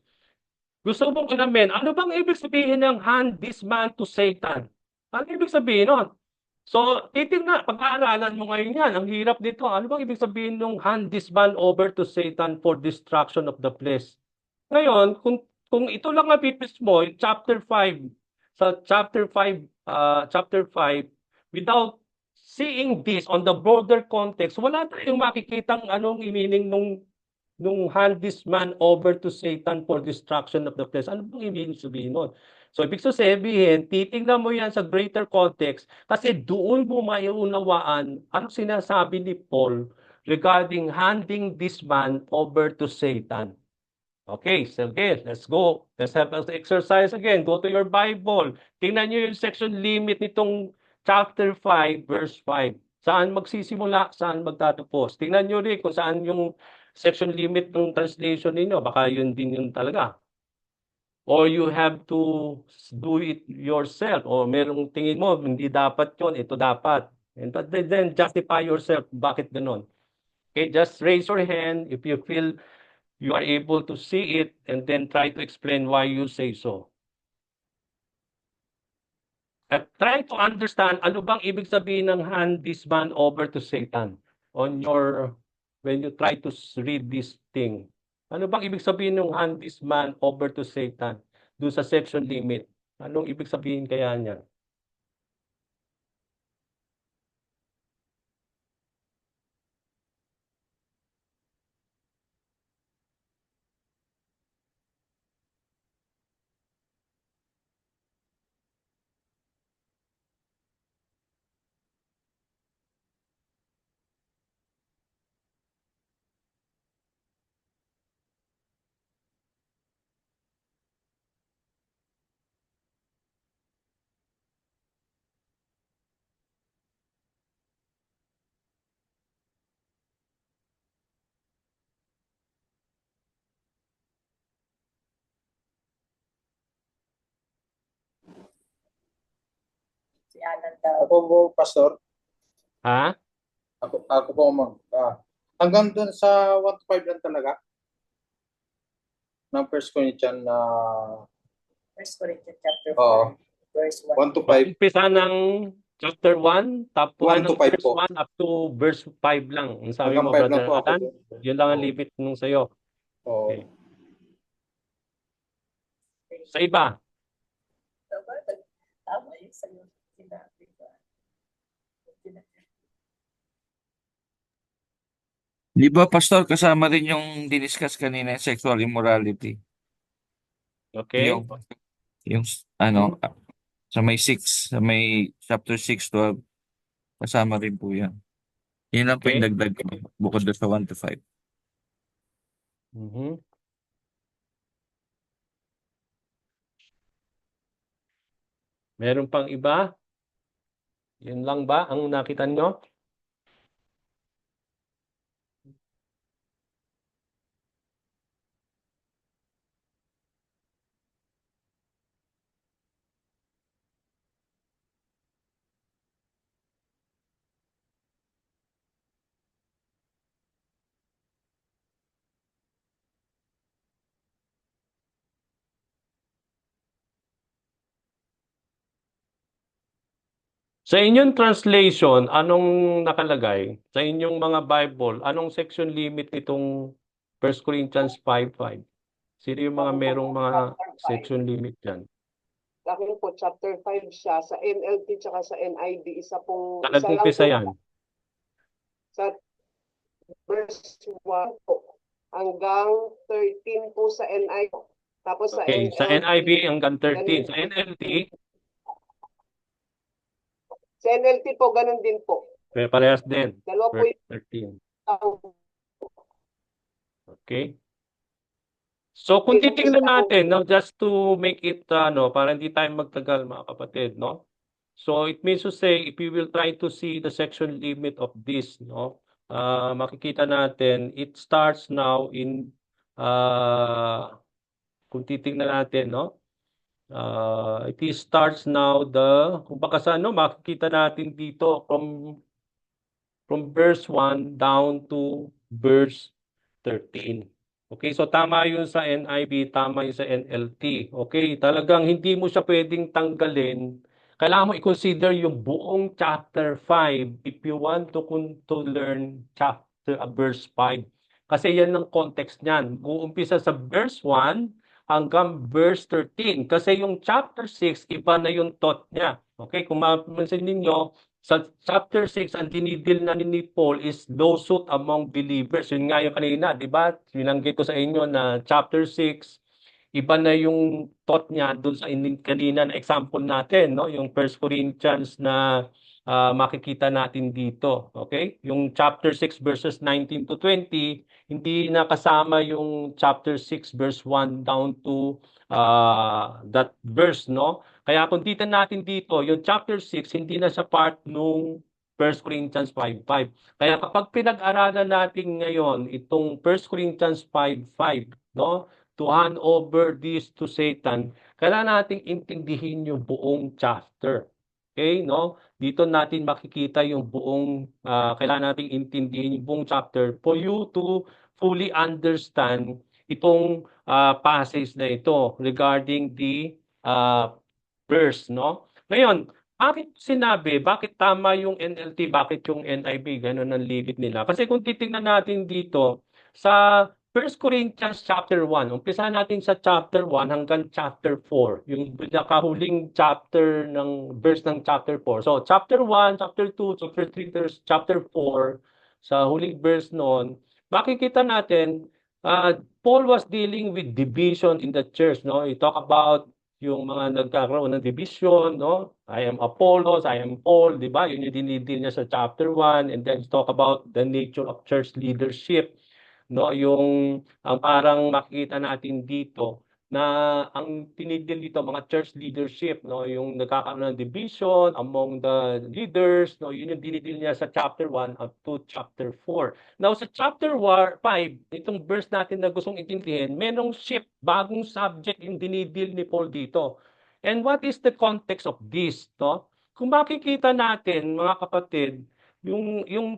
gusto mong alamin, ano bang ibig sabihin ng hand this man to Satan? Ano ibig sabihin nun? So, titignan, pag-aaralan mo ngayon yan, ang hirap dito. Ano bang ibig sabihin ng hand this man over to Satan for destruction of the flesh? Ngayon, kung ito lang ang pipis mo, chapter 5, sa chapter 5, without seeing this on the broader context, wala tayong makikitang anong meaning nung hand this man over to Satan for destruction of the flesh. Ano bang ibig sabihin nun? So, ibig sabihin, titingnan mo yan sa greater context kasi doon mo maiunawaan ano sinasabi ni Paul regarding handing this man over to Satan. Okay, so again, let's go. Let's have an exercise again. Go to your Bible. Tingnan nyo yung section limit nitong chapter 5, verse 5. Saan magsisimula, saan magtatapos. Tingnan nyo rin kung saan yung section limit ng translation ninyo. Baka yun din yun talaga. Or you have to do it yourself. O merong tingin mo, hindi dapat yun, ito dapat. And but then justify yourself. Bakit ganun? Okay, just raise your hand if you feel you are able to see it and then try to explain why you say so. At try to understand ano bang ibig sabihin ng hand this man over to Satan on your when you try to read this thing. Ano bang ibig sabihin ng hand this man over to Satan doon sa section limit? Anong ibig sabihin kaya niya? Si Alan daw. Ako po, Pastor. Ha? Ako po, ma'am. Hanggang dun sa 1 to 5 lang talaga. Ng 1 Corinthians na 1 Corinthians chapter 4, Oo. verse 1. 1 to 5. Umpisa ng chapter 1, tapos 1 to 5 verse po. 1 up to verse 5 lang. Ang sabi Hanggang mo, 5 lang Brother po ako. Alan, yun lang ang limit nung sa'yo. Oo. Okay. Sa iba, Tama yun sa'yo. Sinabi ko. Di ba, Pastor, kasama rin yung diniscuss kanina, sexual immorality. okay? Yung sa may 6, sa may chapter 6, 12, kasama rin po yan. Yun lang po yung Okay. dagdag ko, bukod doon sa 1 to 5. Mhm. Meron pang iba? Yun lang ba ang nakita nyo? Sa inyong translation, anong nakalagay? Sa inyong mga Bible, anong section limit nitong 1 Corinthians 5:5? Sino yung mga merong mga section limit dyan? Akin po, chapter 5 siya. Sa NLT tsaka sa NIV, isa Saan lang nag-umpisa po yan? sa verse 1 po. Hanggang 13 po sa NIV. Tapos sa Okay, sa NIV hanggang 13. Sa NLT, Sa NLT po, ganun din po. parehas din. Dalawa po Verse yung 13. Okay. So kung titingnan natin, no, just to make it, para hindi tayo magtagal mga kapatid, no? So it means to say, if we will try to see the section limit of this, no, makikita natin, it starts now in, kung titingnan natin, no, it starts now kung baka sa makikita natin dito from verse 1 down to verse 13. Okay, so tama yun sa NIV, tama yun sa NLT. Okay, talagang hindi mo siya pwedeng tanggalin. Kailangan mo i-consider yung buong chapter 5 if you want to learn verse 5. Kasi yan ang context niyan. Uumpisa sa verse 1 hanggang verse 13. Kasi yung chapter 6, iba na yung thought niya. Okay, kung mapansin ninyo, sa chapter 6, ang dinidil na ni Paul is lawsuit among believers. Yun nga yung kanina, di ba? Sinanggit ko sa inyo na chapter 6, iba na yung thought niya doon sa kanina na example natin, no? Yung 1 Corinthians na makikita natin dito. Okay? Yung chapter 6 verses 19 to 20, hindi nakasama yung chapter 6 verse 1 down to that verse, no? Kaya kung titan natin dito, yung chapter 6, hindi na sa part nung 1 Corinthians 5:5. Kaya kapag pinag-aralan natin ngayon itong 1 Corinthians 5:5, no, to hand over this to Satan, kailangan nating intindihin yung buong chapter. Okay, no? Dito natin makikita yung buong, kailangan nating intindihin yung buong chapter for you to fully understand itong passage na ito regarding the verse, no? Ngayon, bakit tama yung NLT, bakit yung NIV, ganun ang limit nila? Kasi kung titingnan natin dito, sa 1 Corinthians chapter 1, umpisa natin sa chapter 1 hanggang chapter 4, yung pinakahuling chapter ng verse ng chapter 4. So, chapter 1, chapter 2, chapter 3, chapter 4, sa huling verse noon, makikita natin, Paul was dealing with division in the church, no? He talk about yung mga nagkakaroon ng division, no? I am Apollos, I am Paul, di ba? Yun yung dinidil niya sa chapter 1, and then talk about the nature of church leadership, no? Yung parang makikita natin dito na ang tinidil dito mga church leadership, no? Yung nagkakaroon ng division among the leaders, no? Yun yung dinidil niya sa chapter 1 up to chapter 4. Now sa chapter 5, itong verse natin na gustong intindihin, merong shift, bagong subject yung dinidil ni Paul dito. And what is the context of this, no? Kung makikita natin, mga kapatid, yung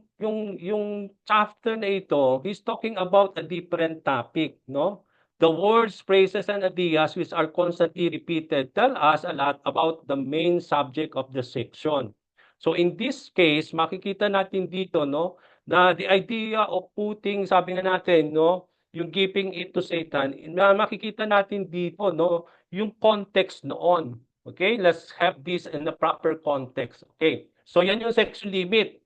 chapter na ito, he's talking about a different topic, no? The words, phrases, and ideas which are constantly repeated tell us a lot about the main subject of the section. So in this case, makikita natin dito, no, na the idea of putting, sabi nga natin, no, yung giving it to Satan, na makikita natin dito, no, yung context noon. Okay, let's have this in the proper context. Okay, so yan yung section limit.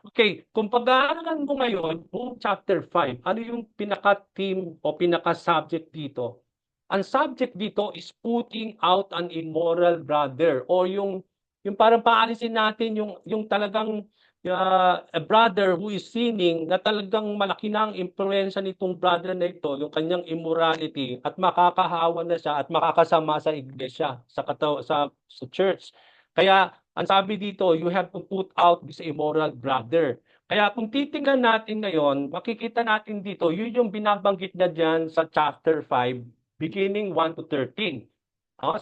Okay, kung pag-aaralan mo ngayon, buong chapter 5, ano yung pinaka-theme o pinaka-subject dito? Ang subject dito is putting out an immoral brother, o yung parang paalisin natin yung talagang a brother who is sinning, na talagang malaki na ang impluwensya nitong brother na ito, yung kanyang immorality, at makakahawa na siya at makakasama sa iglesia, sa church. Kaya ang sabi dito, you have to put out this immoral brother. Kaya kung titingnan natin ngayon, makikita natin dito, yun yung binabanggit na dyan sa chapter 5, beginning 1 to 13.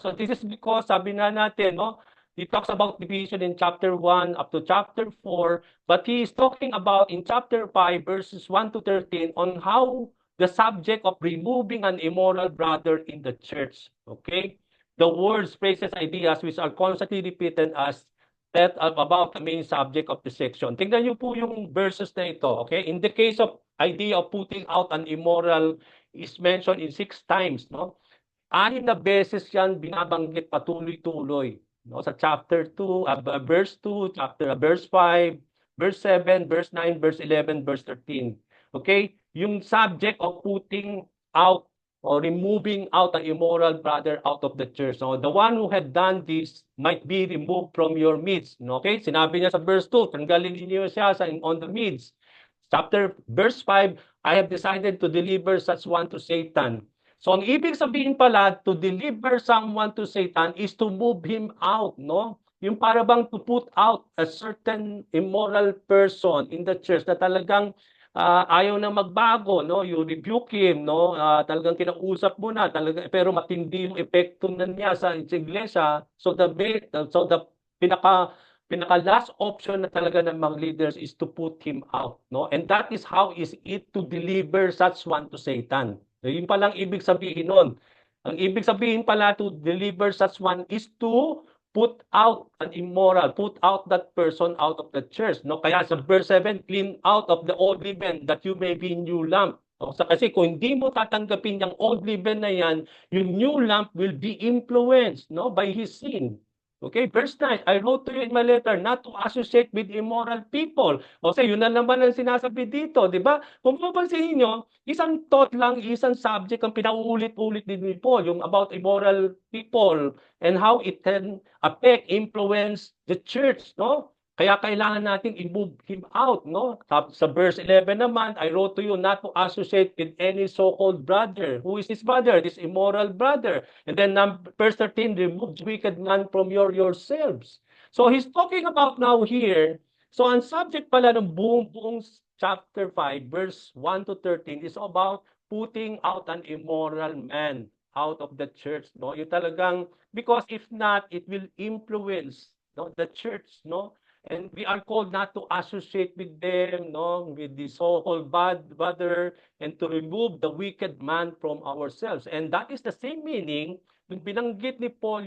So this is because, sabi na natin, no, he talks about division in chapter 1 up to chapter 4, but he is talking about in chapter 5, verses 1 to 13, on how the subject of removing an immoral brother in the church. Okay? The words, phrases, ideas which are constantly repeated as that about the main subject of the section. Tingnan niyo po yung verses na ito, okay? In the case of idea of putting out an immoral is mentioned in 6 times, no? 6 na beses yan binabanggit patuloy-tuloy, no? Sa chapter 2, verse 2, verse 5, verse 7, verse 9, verse 11, verse 13. Okay? Yung subject of putting out or removing out an immoral brother out of the church. So the one who had done this might be removed from your midst. Okay? Sinabi niya sa verse 2, tanggalin niyo siya on the midst. Verse 5, I have decided to deliver such one to Satan. So ang ibig sabihin pala, to deliver someone to Satan is to move him out, no? Yung para bang to put out a certain immoral person in the church na talagang ayaw na magbago, no? You rebuke him, no? Talagang kinausap mo na, pero matindi yung epekto na niya sa iglesia. So the pinaka last option na talaga ng mga leaders is to put him out, no? And that is how is it to deliver such one to Satan. Yun palang ibig sabihin nun. Ang ibig sabihin pala to deliver such one is to put out an immoral, put out that person out of the church. No? Kaya sa verse 7, clean out of the old leaven that you may be new lump. No? Kasi kung hindi mo tatanggapin yung old leaven na yan, yung new lump will be influenced, no, by his sin. Okay, verse 9, I wrote to you in my letter not to associate with immoral people. Kasi yun na naman ang sinasabi dito, di ba? Kung mapapansin niyo, isang thought lang, isang subject ang pinauulit-ulit din ni Paul, yung about immoral people and how it can affect, influence the church, no? Kaya kailangan natin i-move him out, no? Sa verse 11 naman, I wrote to you not to associate with any so-called brother. Who is this brother? This immoral brother. And then verse 13, remove the wicked man from yourselves. So he's talking about now here So ang subject pala ng buong chapter 5 verse 1 to 13 is about putting out an immoral man out of the church, no? Yung talagang, because if not, it will influence, no, the church, no? And we are called not to associate with them, no, with the so-called brother, and to remove the wicked man from ourselves. And that is the same meaning yung binanggit ni Paul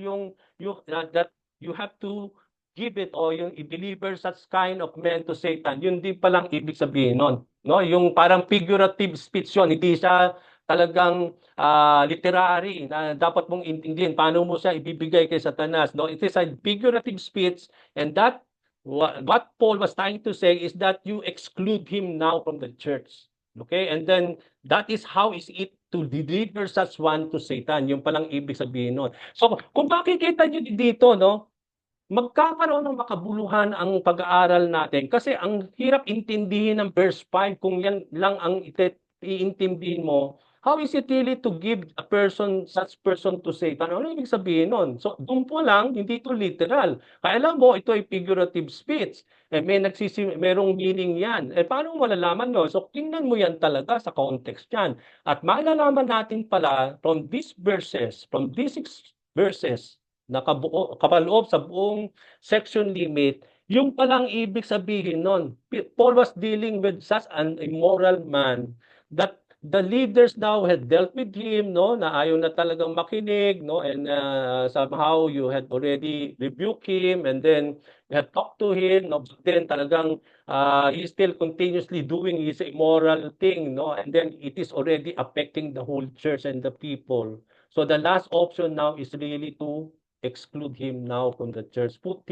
that you have to give it o yung i-deliver such kind of men to Satan. Yun din palang ibig sabihin nun, no? Yung parang figurative speech yun, hindi siya talagang literary na dapat mong intindihin paano mo siya ibibigay kay Satanas, no? It is a figurative speech, and that what Paul was trying to say is that you exclude him now from the church. Okay? And then that is how is it to deliver such one to Satan. Yung palang ibig sabihin nun. So kung makikita nyo dito, no, magkakaroon ng makabuluhan ang pag-aaral natin kasi ang hirap intindihin ng verse 5 kung yan lang ang iintindihin mo. How is it really to give a person, such person to Satan? Ano ibig sabihin nun? So, doon po lang, hindi ito literal. Kaya alam mo, ito ay figurative speech. Merong meaning yan. Paano mo malalaman no? So, tingnan mo yan talaga sa context yan. At malalaman natin pala from these verses, kapaloob sa buong section limit, yung palang ibig sabihin nun. Paul was dealing with such an immoral man that the leaders now had dealt with him, no, na ayaw na talagang makinig, no, and somehow you had already rebuked him, and then you had talked to him, no, but then talagang he still continuously doing his immoral thing, no, and then it is already affecting the whole church and the people. So the last option now is really to exclude him now from the church. Put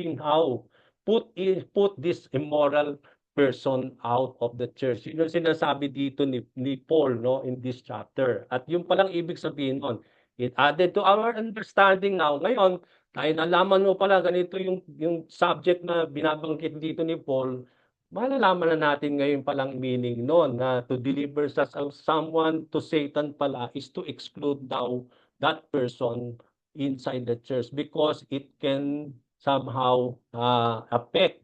this immoral person out of the church. Yun yung sinasabi dito ni Paul, no, in this chapter. At yung palang ibig sabihin nun, it added to our understanding now. Ngayon, dahil nalaman mo pala ganito yung subject na binabanggit dito ni Paul, malalaman na natin ngayon palang meaning nun na to deliver someone to Satan pala is to exclude now that person inside the church because it can somehow affect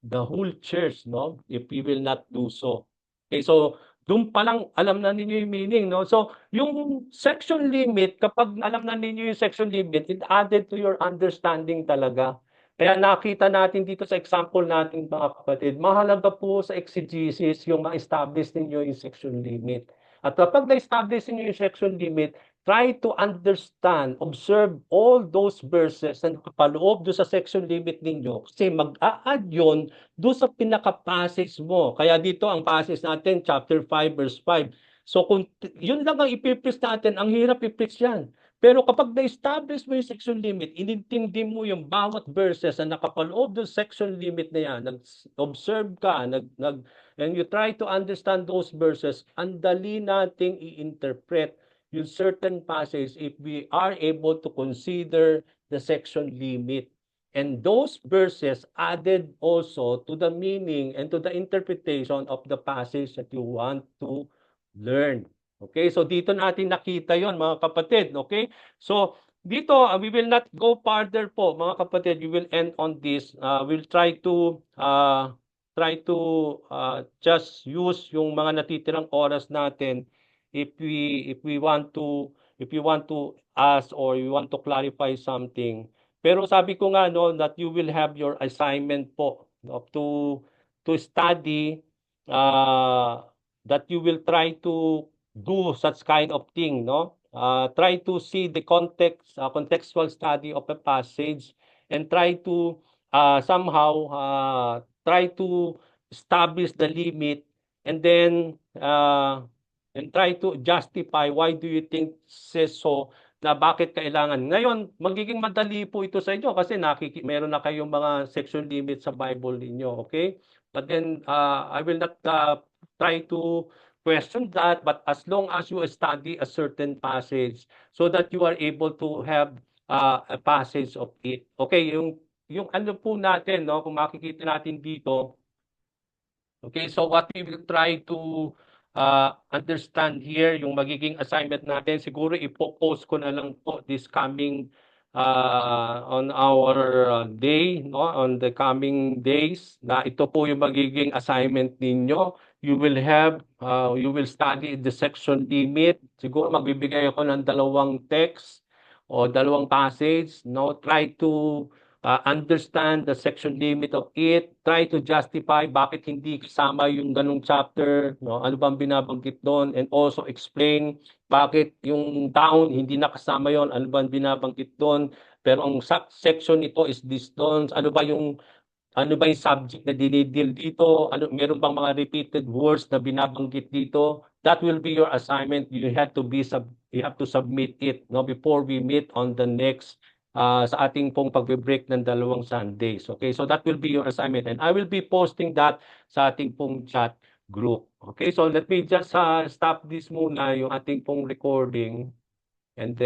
the whole church, no? If we will not do so. Okay, so doon pa lang alam na ninyo yung meaning, no? So yung section limit, kapag alam na ninyo yung section limit, it added to your understanding talaga. Kaya nakita natin dito sa example natin mga kapatid, mahalaga po sa exegesis yung ma-establish ninyo yung section limit. At kapag na-establish ninyo yung section limit, try to understand, observe all those verses na nakapaloob doon sa section limit ninyo kasi mag-a-add yun doon sa pinaka-passage mo. Kaya dito ang passage natin, chapter 5, verse 5. So kung yun lang ang ipipreach natin, ang hirap i-preach yan. Pero kapag na-establish mo yung section limit, inintindi mo yung bawat verses na nakapaloob doon sa section limit na yan, nag-observe ka, and you try to understand those verses, ang dali nating i-interpret yung certain passage if we are able to consider the section limit. And those verses added also to the meaning and to the interpretation of the passage that you want to learn. Okay, so dito natin nakita yon mga kapatid. Okay, so dito we will not go further po mga kapatid. We will end on this. We'll try to just use yung mga natitirang oras natin if we want to ask or you want to clarify something. Pero sabi ko nga no that you will have your assignment po, no, to study that you will try to do such kind of thing, no? Try to see the contextual study of a passage and try to somehow try to establish the limit and then try to justify why do you think says so na bakit kailangan. Ngayon, magiging madali po ito sa inyo kasi meron na kayong mga section limit sa Bible ninyo, okay? But then I will not try to question that, but as long as you study a certain passage so that you are able to have a passage of it. Okay, yung ano po natin, no, kung makikita natin dito. Okay, so what we will try to understand here, yung magiging assignment natin, siguro ipo-post ko na lang po this coming on our day, no, on the coming days, na ito po yung magiging assignment ninyo. You will study the section limit. Siguro magbibigay ako ng 2 text o 2 passage, no? Try to understand the section limit of it. Try to justify bakit hindi kasama yung ganung chapter, no? Ano bang binabanggit doon, and also explain bakit yung down hindi nakasama yon, ano bang binabanggit doon, pero ang section ito is this doon, ano ba yung subject na dinidil dito, meron bang mga repeated words na binabanggit dito. That will be your assignment. You have to submit it, no, before we meet on the next sa ating pong pagbe-break ng 2 Sundays. Okay, so that will be your assignment, and I will be posting that sa ating pong chat group. Okay, so let me just stop this muna, yung ating pong recording, and then